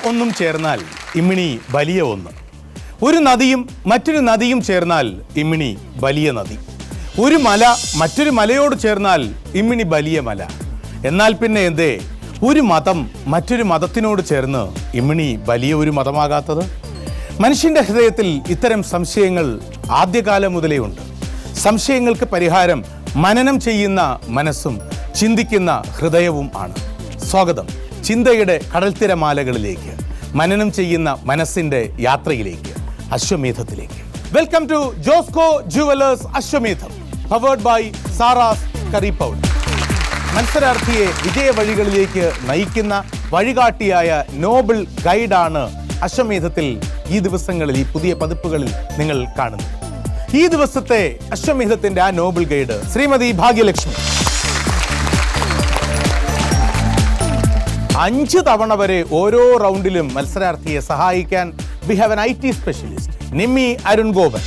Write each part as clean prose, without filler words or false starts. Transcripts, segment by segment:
ഒന്നും ചേർന്നാൽ ഇമ്മിണി വലിയ ഒന്ന്. ഒരു നദിയും മറ്റൊരു നദിയും ചേർന്നാൽ ഇമ്മിണി വലിയ നദി. ഒരു മല മറ്റൊരു മലയോട് ചേർന്നാൽ ഇമ്മിണി വലിയ മല. എന്നാൽ പിന്നെ എന്തേ ഒരു മതം മറ്റൊരു മതത്തിനോട് ചേർന്ന് ഇമ്മിണി വലിയ ഒരു മതമാകാത്തത്? മനുഷ്യന്റെ ഹൃദയത്തിൽ ഇത്തരം സംശയങ്ങൾ ആദ്യകാലം മുതലേ ഉണ്ട്. സംശയങ്ങൾക്ക് പരിഹാരം മനനം ചെയ്യുന്ന മനസ്സും ചിന്തിക്കുന്ന ഹൃദയവും ആണ്. സ്വാഗതം ചിന്തയുടെ കടൽത്തിരമാലകളിലേക്ക്, മനനം ചെയ്യുന്ന മനസ്സിന്റെ യാത്രയിലേക്ക്, അശ്വമേധത്തിലേക്ക്. Welcome to Josco jewellers Ashwamedham, powered by Saras curry powder. മത്സരാർത്ഥിയെ വിജയ വഴികളിലേക്ക് നയിക്കുന്ന വഴികാട്ടിയായ നോബിൾ ഗൈഡാണ് അശ്വമേധത്തിൽ ഈ ദിവസങ്ങളിൽ, ഈ പുതിയ പതിപ്പുകളിൽ നിങ്ങൾ കാണുന്നത്. ഈ ദിവസത്തെ അശ്വമേധത്തിന്റെ ആ നോബിൾ ഗൈഡ് ശ്രീമതി ഭാഗ്യലക്ഷ്മി. 5 തവണ വരെ ഓരോ റൗണ്ടിലും മത്സരാർത്ഥിയെ സഹായിക്കാൻ we have an IT specialist Nimmi Arun Gopan.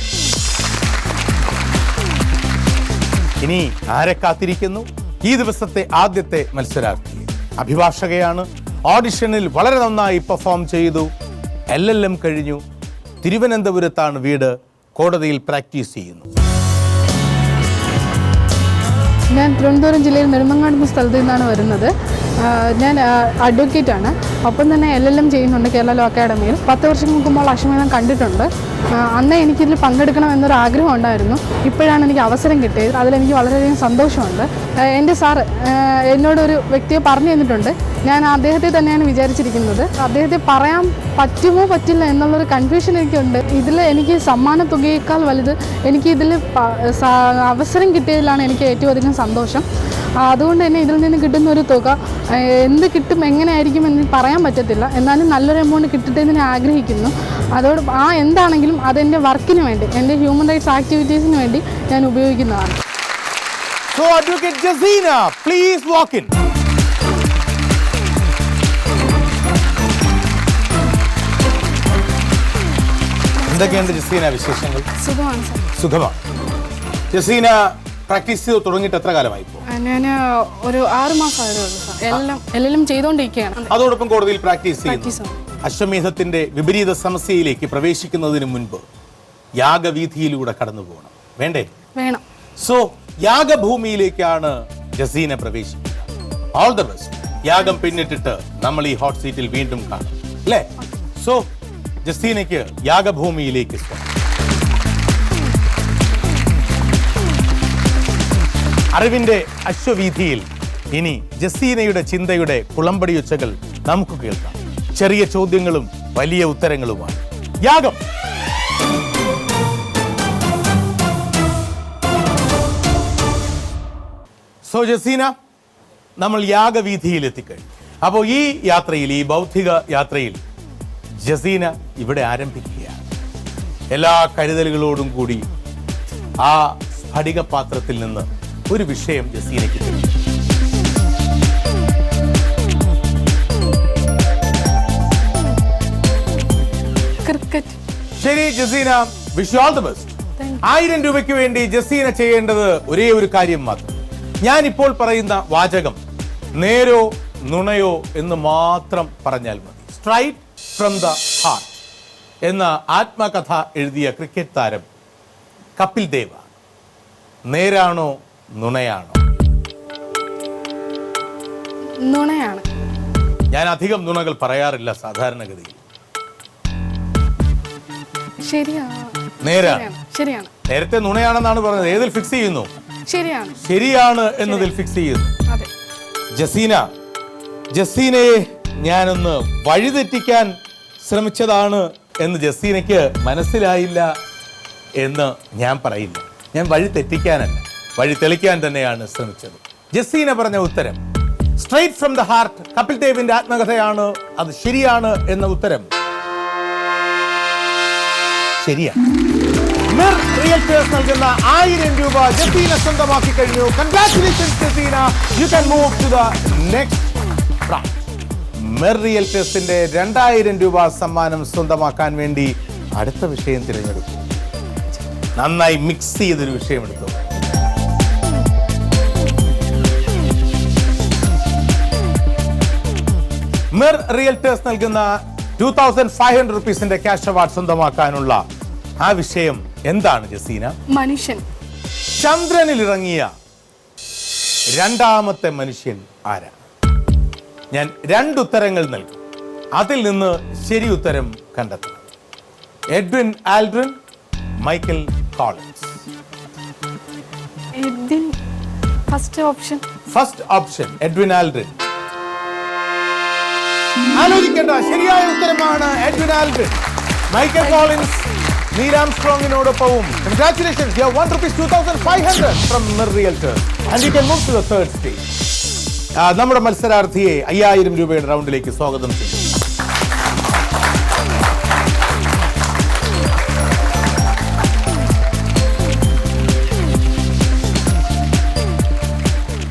ഇനി ആരെ കാത്തിരിക്കുന്നു? ഈ ദിവസത്തെ ആദ്യത്തെ മത്സരാർത്ഥി അഭിഭാഷകയാണ്. ഓഡിഷനിൽ വളരെ നന്നായി പെർഫോം ചെയ്തു. LLM കഴിഞ്ഞു. തിരുവനന്തപുരത്താണ് വീട്. കോടതിയിൽ പ്രാക്ടീസ് ചെയ്യുന്നു. ഞാൻ തിരുവനന്തപുരം ജില്ലയിൽ നെടുമങ്ങാട് എന്ന സ്ഥലത്ത് നിന്നാണ് വരുന്നത്. ഞാൻ അഡ്വക്കേറ്റാണ്. ഒപ്പം തന്നെ LLM ചെയ്യുന്നുണ്ട് കേരള ലോ അക്കാഡമിയിൽ. 10 വർഷം മുമ്പ് അശ്വമേധം കണ്ടിട്ടുണ്ട്. അന്ന് എനിക്കിതിൽ പങ്കെടുക്കണം എന്നൊരു ആഗ്രഹം ഉണ്ടായിരുന്നു. ഇപ്പോഴാണ് എനിക്ക് അവസരം കിട്ടിയത്. അതിലെനിക്ക് വളരെയധികം സന്തോഷമുണ്ട്. എൻ്റെ സാറ് എന്നോടൊരു വ്യക്തിയെ പറഞ്ഞു തന്നിട്ടുണ്ട്. ഞാൻ അദ്ദേഹത്തെ തന്നെയാണ് വിചാരിച്ചിരിക്കുന്നത്. അദ്ദേഹത്തെ പറയാൻ പറ്റുമോ പറ്റില്ല എന്നുള്ളൊരു കൺഫ്യൂഷൻ എനിക്കുണ്ട്. ഇതിൽ എനിക്ക് സമ്മാന തുകയേക്കാൾ വലുത് എനിക്ക് ഇതിൽ അവസരം കിട്ടിയതിലാണ് എനിക്ക് ഏറ്റവും അധികം സന്തോഷം. അതുകൊണ്ട് തന്നെ ഇതിൽ നിന്ന് കിട്ടുന്ന ഒരു തുക എന്ത് കിട്ടും, എങ്ങനെയായിരിക്കും എന്ന് പറയാൻ പറ്റത്തില്ല. എന്നാലും നല്ലൊരു എമൗണ്ട് കിട്ടട്ടെ എന്ന് ഞാൻ ആഗ്രഹിക്കുന്നു. അതോട് എന്താണെങ്കിലും അതെൻ്റെ വർക്കിന് വേണ്ടി, എൻ്റെ ഹ്യൂമൻ റൈറ്റ്സ് ആക്ടിവിറ്റീസിന് വേണ്ടി ഞാൻ ഉപയോഗിക്കുന്നതാണ്. So Advocate Jazina, please walk in. എന്തൊക്കെയുണ്ട് ജസീന വിശേഷങ്ങൾ? സുഖമാണ് സാർ. സുഖമാണ്. ജസീന പ്രാക്ടീസ് ചെയ്ത് തുടങ്ങിയിട്ട് എത്ര കാലമായി? ഞാൻ ഒരു 6 മാസമായതേ ഉള്ളൂ സാർ. LLM ചെയ്തുകൊണ്ടിരിക്കുകയാണ്. അതോടൊപ്പം കോടതിയിൽ പ്രാക്ടീസ് ചെയ്യുന്നു. അശ്വമേധത്തിന്റെ വിപരീത സമസ്യയിലേക്ക് പ്രവേശിക്കുന്നതിന് മുൻപ് യാഗവീഥിയിലൂടെ കടന്നു പോകണം, വേണ്ടേ? വേണം. സോ യാഗഭൂമിയിലേക്കാണ് ജസീന പ്രവേശിക്കുക. All the best. യാഗം പിന്നിട്ടിട്ട് നമ്മൾ ഈ ഹോട്ട് സീറ്റിൽ വീണ്ടും കാണും, അല്ലേ? സോ ജസീനയ്ക്ക് യാഗഭൂമിയിലേക്ക് സ്വാഗതം. അറിവിന്റെ അശ്വവീഥിയിൽ ഇനി ജസീനയുടെ ചിന്തയുടെ കുളമ്പടിയൊച്ചകൾ നമുക്ക് കേൾക്കാം. ചെറിയ ചോദ്യങ്ങളും വലിയ ഉത്തരങ്ങളുമാണ്. യാഗം. സോ ജസീന, നമ്മൾ യാഗവീഥിയിൽ എത്തിക്കഴിഞ്ഞു. അപ്പോൾ ഈ യാത്രയിൽ, ഈ ബൗദ്ധിക യാത്രയിൽ ജസീന ഇവിടെ ആരംഭിക്കുകയാണ്. എല്ലാ കരുതലുകളോടും കൂടി ആ സ്ഫടിക പാത്രത്തിൽ നിന്ന് ഒരു വിഷയം ജസീനയ്ക്ക് തരും. ക്രിക്കറ്റ്. ശരി Jaseena, wish you all the best. 1000 രൂപയ്ക്ക് വേണ്ടി ജസീന ചെയ്യേണ്ടത് ഒരേ ഒരു കാര്യം മാത്രം. ഞാൻ ഇപ്പോൾ പറയുന്ന വാചകം നേരോ നുണയോ എന്ന് മാത്രം പറഞ്ഞാൽ മതി. സ്ട്രൈറ്റ് ഫ്രം ദ ഹാർട്ട് എന്ന ആത്മകഥ എഴുതിയ ക്രിക്കറ്റ് താരം കപിൽ ദേവ്. നേരാണോ നുണയാണോ? നുണയാണ്. ഞാൻ അധികം നുണകൾ പറയാറില്ല സാധാരണഗതിയിൽ. നേരാണ്. ശരിയാണ്. നേരത്തെ നുണയാണെന്നാണ് പറഞ്ഞത്. ഏതിൽ ഫിക്സ് ചെയ്യുന്നു? ശരിയാണ്. ശരിയാണ് എന്നതിൽ ഫിക്സ് ചെയ്യുന്നു. ജസീനയെ ഞാനൊന്ന് വഴിതെറ്റിക്കാൻ ശ്രമിച്ചതാണ് എന്ന് ജസീനയ്ക്ക് മനസ്സിലായില്ല എന്ന് ഞാൻ പറയില്ല. ഞാൻ വഴി തെറ്റിക്കാനല്ല, വഴി തെളിക്കാൻ തന്നെയാണ് ശ്രമിച്ചത്. ജസീന പറഞ്ഞ ഉത്തരം straight from the heart, Kapil ദേവിന്റെ ആത്മകഥയാണ്. അത് ശരിയാണ് എന്ന ഉത്തരം ശരിയാണ്. മിർ റിയൽറ്റേഴ്സ് നൽകുന്ന 1000 രൂപ ജസീന സ്വന്തമാക്കി കഴിഞ്ഞു. Congratulations Jaseena, you can move to the next round. Mir റിയൽറ്റേഴ്സിന്റെ 2000 രൂപ സമ്മാനം സ്വന്തമാക്കാൻ വേണ്ടി അടുത്ത വിഷയം തിരഞ്ഞെടുക്കും. നന്നായി മിക്സ് ചെയ്തൊരു വിഷയം എടുത്തു. മിർ റിയൽറ്റേഴ്സ് നൽകുന്ന 2500 rupees ക്യാഷ് അവാർഡ് സ്വന്തമാക്കാനുള്ള ആ വിഷയം എന്താണ് ജസീന? മനുഷ്യൻ. ചന്ദ്രനിൽ ഇറങ്ങിയ രണ്ടാമത്തെ മനുഷ്യൻ ആരാ? ഞാൻ 2 ഉത്തരങ്ങൾ നൽകും, അതിൽ നിന്ന് ശരി ഉത്തരം കണ്ടെത്തണം. Edwin Aldrin, Michael Collins. First option Edwin Aldrin. ആലോചിക്കേണ്ട, ശരിയായ ഉത്തരമാണ് Edwin Aldrin. Michael Collins Neil ആംസ്ട്രോങ്ങിനോടൊപ്പവും. Congratulations, you have won rupees 2500 from Mir Realtors and you can move to the third stage. നമ്മുടെ മത്സരാർത്ഥിയെ 5000 രൂപയുടെ റൗണ്ടിലേക്ക് സ്വാഗതം ചെയ്യുന്നു.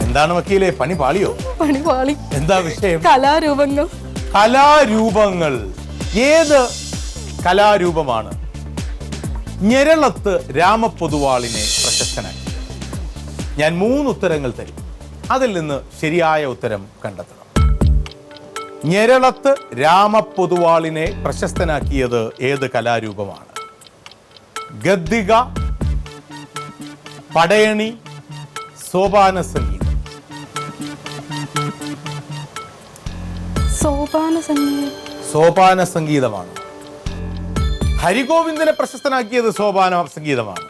എന്താണ് വക്കീലെ, പണി പാളിയോ? പണി പാളി. എന്താ വിഷയം? കലാരൂപങ്ങൾ. കലാരൂപങ്ങൾ. ഏത് കലാരൂപമാണ് ഞെരളത്ത് രാമപൊതുവാളിനെ പ്രശസ്തനാക്കി? ഞാൻ 3 ഉത്തരങ്ങൾ തരും, അതിൽ നിന്ന് ശരിയായ ഉത്തരം കണ്ടെത്തണം. ഞെരളത്ത് രാമപൊതുവാളിനെ പ്രശസ്തനാക്കിയത് ഏത് കലാരൂപമാണ്? ഗദ്ദിക, പടയണി, സോപാന സംഗീതം. സോപാന സംഗീതമാണ്. ഹരിഗോവിന്ദനെ പ്രശസ്തനാക്കിയത് സോപാന സംഗീതമാണ്.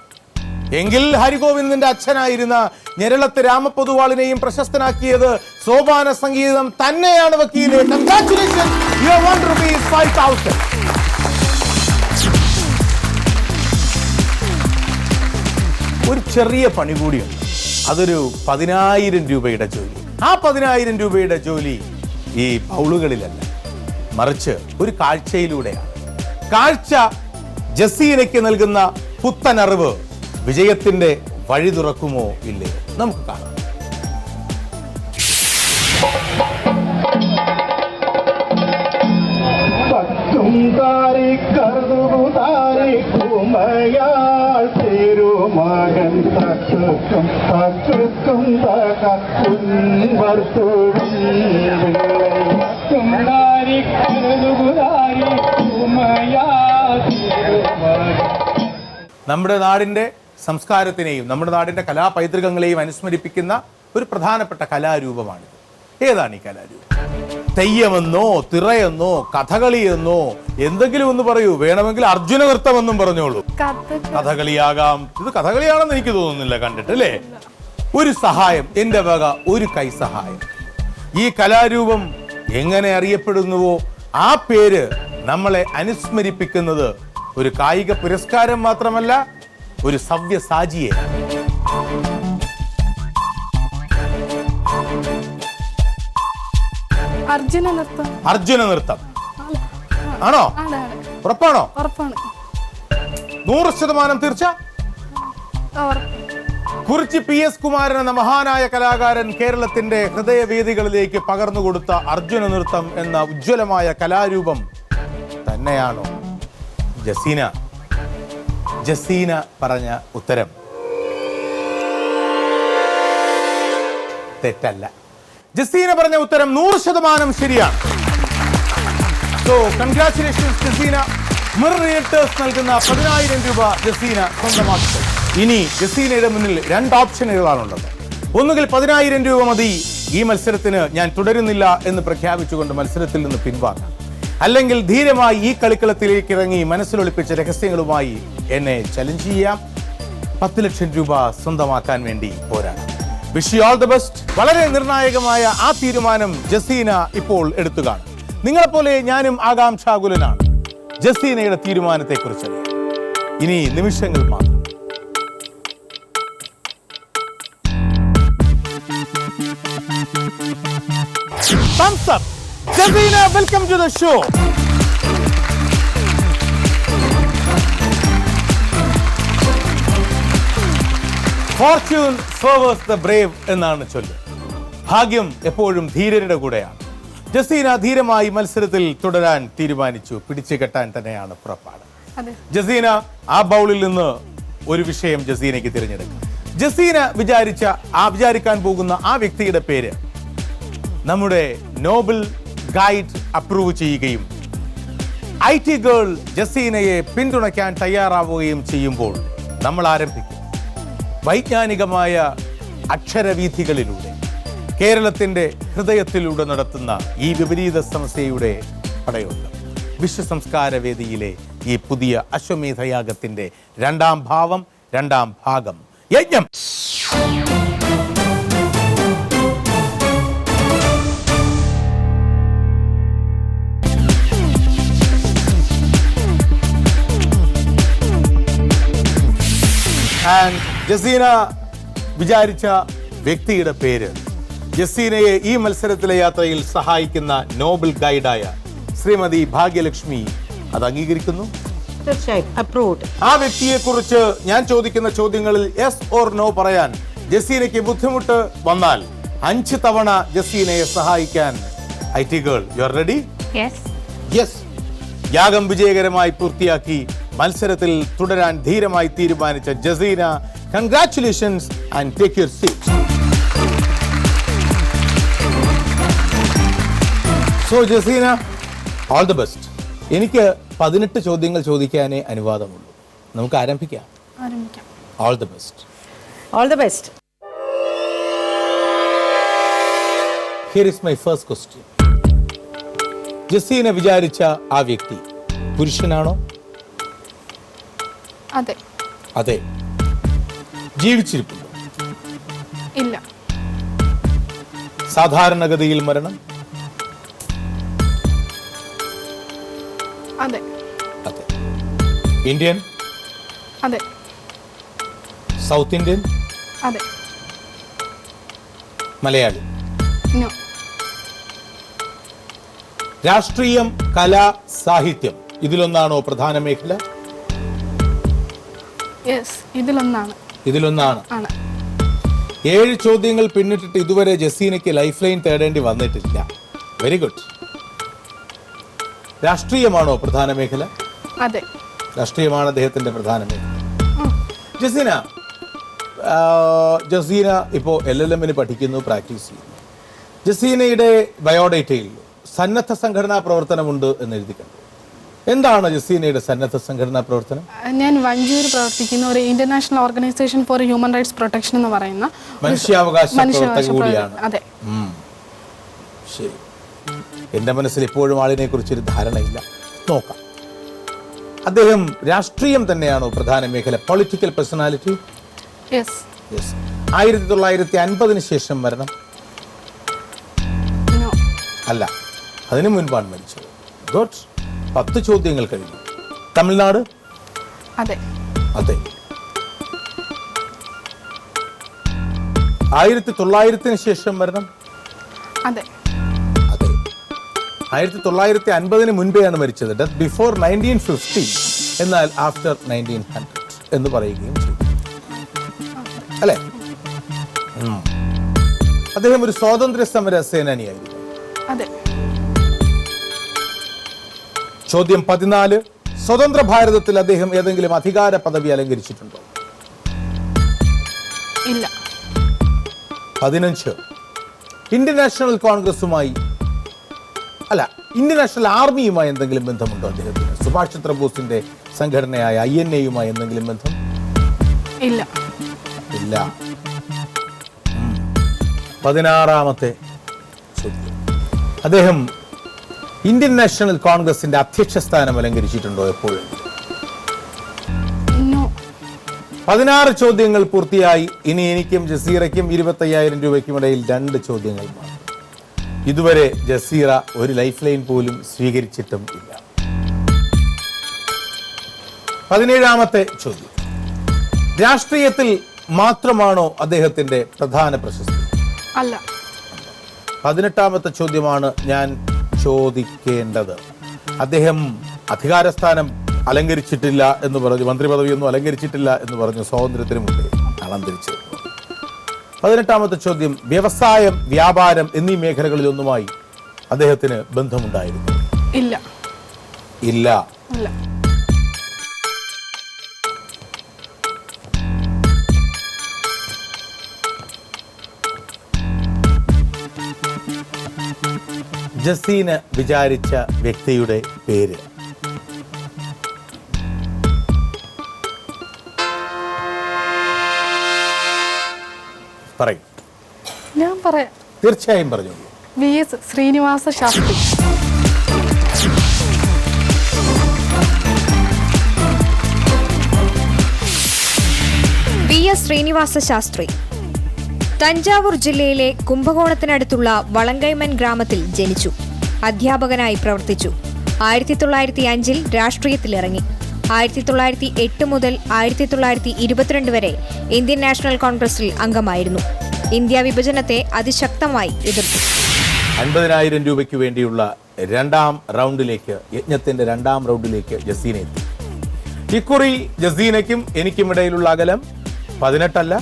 എങ്കിൽ ഹരിഗോവിന്ദന്റെ അച്ഛനായിരുന്ന ഞെരളത്ത് രാമപൊതുവാളിനെയും പ്രശസ്തനാക്കിയത് സോപാന സംഗീതം തന്നെയാണ് വക്കീലെ. Congratulations, you have won rupees 5000. ഒരു ചെറിയ പണി കൂടിയുണ്ട്, അതൊരു 10000 രൂപയുടെ ജോലി. ആ 10000 രൂപയുടെ ജോലി ഈ ബൗളുകളിലല്ല, മറിച്ച് ഒരു കാഴ്ചയിലൂടെയാണ്. കാഴ്ച ജസീനയ്ക്ക് നൽകുന്ന പുത്തനറിവ് വിജയത്തിന്റെ വഴി തുറക്കുമോ ഇല്ലേ? നമുക്ക് കാണാം. നമ്മുടെ നാടിന്റെ സംസ്കാരത്തിനെയും നമ്മുടെ നാടിന്റെ കലാപൈതൃകങ്ങളെയും അനുസ്മരിപ്പിക്കുന്ന ഒരു പ്രധാനപ്പെട്ട കലാരൂപമാണിത്. ഏതാണ് ഈ കലാരൂപം? തെയ്യമെന്നോ തിറയെന്നോ കഥകളിയെന്നോ എന്തെങ്കിലും ഒന്ന് പറയൂ. വേണമെങ്കിൽ അർജുന നൃത്തമെന്നും പറഞ്ഞോളൂ. കഥകളിയാകാം. ഇത് കഥകളിയാണെന്ന് എനിക്ക് തോന്നുന്നില്ല കണ്ടിട്ട്, അല്ലേ? ഒരു സഹായം, എന്റെ വക ഒരു കൈ സഹായം. ഈ കലാരൂപം എങ്ങനെ അറിയപ്പെടുന്നുവോ ആ പേര് നമ്മളെ അനുസ്മരിപ്പിക്കുന്നത് ഒരു കായിക പുരസ്കാരം മാത്രമല്ല, ഒരു സവ്യസാചിയെ. അർജുന നൃത്തം ആണോ? ഉറപ്പാണോ? 100% തീർച്ച. കുറിച്ചി PS കുമാരൻ എന്ന മഹാനായ കലാകാരൻ കേരളത്തിന്റെ ഹൃദയവേദികളിലേക്ക് പകർന്നുകൊടുത്ത അർജുന നൃത്തം എന്ന ഉജ്ജ്വലമായ കലാരൂപം തന്നെയാണോ? ജസീന പറഞ്ഞ ഉത്തരം തെറ്റല്ല. ജസീന പറഞ്ഞ ഉത്തരം 100% ശരിയാണ്. So congratulations Jaseena. Mir realtors നൽകുന്ന 10000 രൂപ ജസീന സ്വന്തമാക്കി. ഇനി ജസീനയുടെ മുന്നിൽ 2 ഓപ്ഷനുകളാണുള്ളത്. ഒന്നുകിൽ 10000 രൂപ മതി, ഈ മത്സരത്തിന് ഞാൻ തുടരുന്നില്ല എന്ന് പ്രഖ്യാപിച്ചുകൊണ്ട് മത്സരത്തിൽ നിന്ന് പിൻവാങ്ങാം. അല്ലെങ്കിൽ ധീരമായി ഈ കളിക്കളത്തിലേക്ക് ഇറങ്ങി മനസ്സിലൊളിപ്പിച്ച രഹസ്യങ്ങളുമായി എന്നെ ചലഞ്ച് ചെയ്യാം. 10 ലക്ഷം രൂപ സ്വന്തമാക്കാൻ വേണ്ടി പോരാടാം. Wish you all the best. വളരെ നിർണായകമായ ആ തീരുമാനം ജസീന ഇപ്പോൾ എടുത്തു കാണും. നിങ്ങളെപ്പോലെ ഞാനും ആകാംക്ഷാകുലനാണ് ജസീനയുടെ തീരുമാനത്തെക്കുറിച്ച്. ഇനി നിമിഷങ്ങൾ മാത്രം. Thumbs up. Jazina, welcome to the show. Fortune favors the brave എന്നാണ് ചൊല്ല്. ഭാഗ്യം എപ്പോഴും ധീരരുടെ കൂടെയാണ്. ജസീന ധീരമായി മത്സരത്തിൽ തുടരാൻ തീരുമാനിച്ചു. പിടിച്ചു കെട്ടാൻ തന്നെയാണ് പുറപ്പാട്. ജസീന ആ ബൗളിൽ നിന്ന് ഒരു വിഷയം ജസീനയ്ക്ക് തിരഞ്ഞെടുക്കും. ജസീന വിചാരിക്കാൻ പോകുന്ന ആ വ്യക്തിയുടെ പേര് നമ്മുടെ നോബൽ ഗൈഡ് അപ്രൂവ് ചെയ്യുകയും IT ഗേൾ ജസീനയെ പിന്തുണയ്ക്കാൻ തയ്യാറാവുകയും ചെയ്യുമ്പോൾ നമ്മൾ ആരംഭിക്കും വൈജ്ഞാനികമായ അക്ഷരവീഥികളിലൂടെ കേരളത്തിൻ്റെ ഹൃദയത്തിലൂടെ നടത്തുന്ന ഈ വിപരീത സമസ്യയുടെ പടയോട്ടം. വിശ്വസംസ്കാര വേദിയിലെ ഈ പുതിയ അശ്വമേധയാഗത്തിൻ്റെ രണ്ടാം ഭാഗം യജ്ഞം. ജസീന വിചാരിച്ച വ്യക്തിയുടെ പേര്, ജസീനയെ ഈ മത്സരത്തിലെ യാത്രയിൽ സഹായിക്കുന്ന നോബൽ ഗൈഡായ ശ്രീമതി ഭാഗ്യലക്ഷ്മി അത് അംഗീകരിക്കുന്നു. തീർച്ചയായും അപ്രൂവ്ഡ്. ആ വ്യക്തിയെക്കുറിച്ച് ഞാൻ ചോദിക്കുന്ന ചോദ്യങ്ങളിൽ യെസ് ഓർ നോ പറയാൻ ജസീനയ്ക്ക് ബുദ്ധിമുട്ട് വന്നാൽ 5 തവണ ജസീനയെ സഹായിക്കാൻ IT girl you are ready? Yes. യാഗം വിജയകരമായി പൂർത്തിയാക്കി മത്സരത്തിൽ തുടരാൻ ധീരമായി തീരുമാനിച്ച Jaseena, congratulations and take your seat. So Jaseena, all the best. എനിക്ക് 18 ചോദ്യങ്ങൾ ചോദിക്കാനേ അനുവാദമുള്ളൂ. നമുക്ക് ആരംഭിക്കാം. All the best. All the best. Here is my first question. Jaseena വിചാരിച്ച ആ വ്യക്തി പുരുഷനാണോ? അതെ. അതെ. ജീവിച്ചിരിപ്പുണ്ടോ? ഇല്ല. സാധാരണഗതിയിൽ മരണം? അതെ. അതെ. ഇന്ത്യൻ? അതെ. South Indian? അതെ. മലയാളി? നോ. രാഷ്ട്രീയം, കല, സാഹിത്യം ഇതിലൊന്നാണോ പ്രധാന മേഖല? യെസ്, ഇതിലൊന്നാണ്. ഇതിലൊന്നാണ്. ആണ്. 7 ചോദ്യങ്ങൾ പിന്നിട്ടിട്ട് ഇതുവരെ ജസീനയ്ക്ക് ലൈഫ് ലൈൻ തേടേണ്ടി വന്നിട്ടില്ല. Very good. രാഷ്ട്രീയമാണോ പ്രധാന മേഖല? അതെ. രാഷ്ട്രീയമാണ് അദ്ദേഹത്തിന്റെ പ്രധാന മേഖല. ജസീന ഇപ്പോൾ LLM പഠിക്കുന്നു, പ്രാക്ടീസ് ചെയ്യുന്നു. ജസീനയുടെ ബയോഡേറ്റയിൽ സന്നദ്ധ സംഘടനാ പ്രവർത്തനമുണ്ട് എന്ന് എഴുതി കണ്ടു. എന്താണ് ജസീനയുടെ സന്നദ്ധ സംഘടനാ പ്രവർത്തനം? ഞാൻ വഞ്ചൂർ പ്രവർത്തിക്കുന്ന ഒരു international organisation for human rights protection എന്ന് പറയുന്ന മനുഷ്യാവകാശ പ്രവർത്തക കൂടിയാണ്. അതെ. ശരി. എൻ്റെ മനസ്സിൽ എപ്പോഴും ആളിനെ കുറിച്ചൊരു ധാരണയില്ല. നോക്കാം. അദ്ദേഹം രാഷ്ട്രീയം തന്നെയാണോ പ്രധാന മേഖല? Political personality? യെസ്. 1950 ശേഷം മരണം? നോ. അല്ല, അതിനു മുൻപാണ് മരിച്ചത്. ഗുഡ്. 10 ചോദ്യങ്ങൾ കഴിഞ്ഞു. തമിഴ്നാട്? അതെ. അതെ. 1900 ശേഷം മരണം? അതെ. അതെ. 1950 മുൻപെയാണ് മരിച്ചത്. ഡെത്ത് ബിഫോർ 1950 എന്നാൽ ആഫ്റ്റർ 1900 എന്ന് പറയുകയും ചെയ്തു. അല്ലേ? അദ്ദേഹം ഒരു സ്വാതന്ത്ര്യ സമര സേനാനിയായിരുന്നു. അതെ. ചോദ്യം 14. സ്വതന്ത്ര ഭാരതത്തിൽ അദ്ദേഹം ഏതെങ്കിലും അധികാര പദവി അലങ്കരിച്ചിട്ടുണ്ടോ? ഇല്ല. 15. ഇന്ത്യൻ നാഷണൽ കോൺഗ്രസുമായി ഇന്ത്യൻ നാഷണൽ ആർമിയുമായി എന്തെങ്കിലും ബന്ധമുണ്ടോ അദ്ദേഹത്തിന്? സുഭാഷ് ചന്ദ്രബോസിന്റെ സംഘടനയായ INA-യുമായി എന്തെങ്കിലും ബന്ധം? ഇല്ല. ഇല്ല. 16-ാമത്തെ ചോദ്യം. അദ്ദേഹം ഇന്ത്യൻ നാഷണൽ കോൺഗ്രസിന്റെ അധ്യക്ഷ സ്ഥാനം അലങ്കരിച്ചിട്ടുണ്ടോ എപ്പോഴെങ്കിലും? 16 ചോദ്യങ്ങൾ പൂർത്തിയായി. ഇനി എനിക്കും ജസീറയ്ക്കും 25,000 രൂപയ്ക്കും ഇടയിൽ 2 ചോദ്യങ്ങൾ മാത്രം. ഇതുവരെ ജസീറ ഒരു ലൈഫ് ലൈൻ പോലും സ്വീകരിച്ചിട്ടും ഇല്ല. 17-ാമത്തെ ചോദ്യം. രാഷ്ട്രീയത്തിൽ മാത്രമാണോ അദ്ദേഹത്തിന്റെ പ്രധാന പ്രശസ്തി? അല്ല. 18-ാമത്തെ ചോദ്യമാണ് ഞാൻ ചോദിക്കേണ്ടത്. അദ്ദേഹം അധികാരസ്ഥാനം അലങ്കരിച്ചിട്ടില്ല എന്ന് പറഞ്ഞു, മന്ത്രിപദവിയൊന്നും അലങ്കരിച്ചിട്ടില്ല എന്ന് പറഞ്ഞു സ്വാതന്ത്ര്യത്തിന് മുമ്പേ അലങ്കരിച്ചത്. 18-ാമത്തെ ചോദ്യം. വ്യവസായം, വ്യാപാരം എന്നീ മേഖലകളിലൊന്നുമായി അദ്ദേഹത്തിന് ബന്ധമുണ്ടായിരുന്നു? ഇല്ല. ഇല്ല. ഇല്ല. ജസീന വിചാരിച്ച വ്യക്തിയുടെ പേര് പറയും. ഞാൻ പറയാം. തീർച്ചയായും പറഞ്ഞോളൂ. VS ശ്രീനിവാസ ശാസ്ത്രി. VS ശ്രീനിവാസ ശാസ്ത്രി തഞ്ചാവൂർ ജില്ലയിലെ കുംഭകോണത്തിനടുത്തുള്ള വളങ്കൈമൻ ഗ്രാമത്തിൽ ജനിച്ചു. അധ്യാപകനായി പ്രവർത്തിച്ചു. 1905 രാഷ്ട്രീയത്തിലിറങ്ങി. 1908 മുതൽ 1922 വരെ ഇന്ത്യൻ നാഷണൽ കോൺഗ്രസിൽ അംഗമായിരുന്നു. ഇന്ത്യ വിഭജനത്തെ അതിശക്തമായി എതിർത്തു. 50,000 രൂപയ്ക്ക് വേണ്ടിയുള്ള യജ്ഞത്തിന്റെ രണ്ടാം റൗണ്ടിലേക്ക് ജസീന എത്തി. ഇക്കുറി ജസീനയ്ക്കും എനിക്കും ഇടയിലുള്ള അകലം 18 അല്ല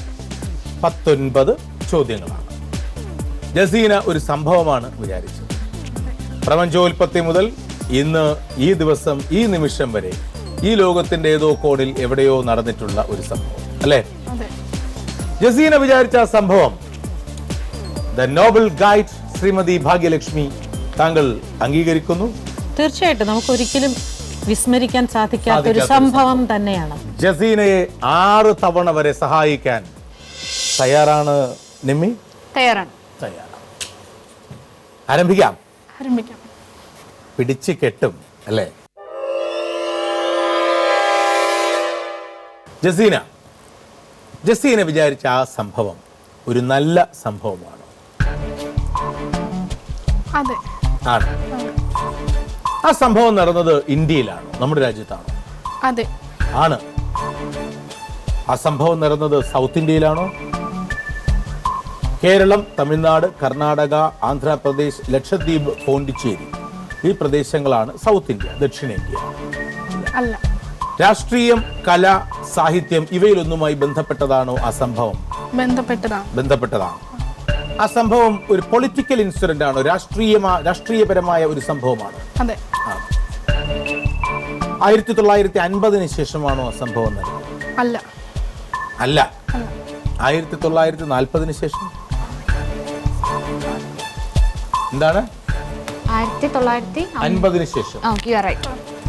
19 ചോദ്യങ്ങളാണ്. ജസീന ഒരു സംഭവമാണ് വിചാരിച്ചത്. പ്രപഞ്ചോൽപത്തി മുതൽ ഇന്ന് ഈ ദിവസം ഈ നിമിഷം വരെ ഈ ലോകത്തിന്റെ ഏതോ കോണിൽ എവിടെയോ നടന്നിട്ടുള്ള ഒരു സംഭവം അല്ലേ? ജസീന വിചാരിച്ച ആ സംഭവം the Nobel guide Shrimati Bhagyalakshmi താങ്കൾ അംഗീകരിക്കുന്നു? തീർച്ചയായിട്ടും നമുക്ക് ഒരിക്കലും വിസ്മരിക്കാൻ സാധിക്കാത്ത ഒരു സംഭവം തന്നെയാണ്. ജസീനയെ 6 തവണ വരെ സഹായിക്കാൻ തയ്യാറാണ് നിമ്മി? തയ്യാറാണ്. ആരംഭിക്കാം. പിടിച്ചു കെട്ടും അല്ലേ? ജസീന വിചാരിച്ച ആ സംഭവം ഒരു നല്ല സംഭവമാണ്. അതെ. ആണ്. ആ സംഭവം നടന്നത് ഇന്ത്യയിലാണോ, നമ്മുടെ രാജ്യത്താണോ? അതെ. ആണ്. ആ സംഭവം നടന്നത് സൗത്ത് ഇന്ത്യയിലാണോ? കേരളം, തമിഴ്നാട്, കർണാടക, ആന്ധ്രാപ്രദേശ്, ലക്ഷദ്വീപ്, പോണ്ടിച്ചേരി ഈ പ്രദേശങ്ങളാണ് സൗത്ത് ഇന്ത്യ, ദക്ഷിണേന്ത്യ. അല്ല. രാഷ്ട്രീയം, കല, സാഹിത്യം ഇവയിലൊന്നുമായി ബന്ധപ്പെട്ടതാണോ ആ സംഭവം? ബന്ധപ്പെട്ടതാണ്. ആ സംഭവം ഒരു പൊളിറ്റിക്കൽ ഇൻസിഡന്റ് ആണോ? രാഷ്ട്രീയപരമായ ഒരു സംഭവമാണ്. അതെ. 1950 ശേഷമാണോ ആ സംഭവം നടന്നത്? അല്ല. അല്ല. 1940 ശേഷം? എന്താണ്? 1950 ശേഷം.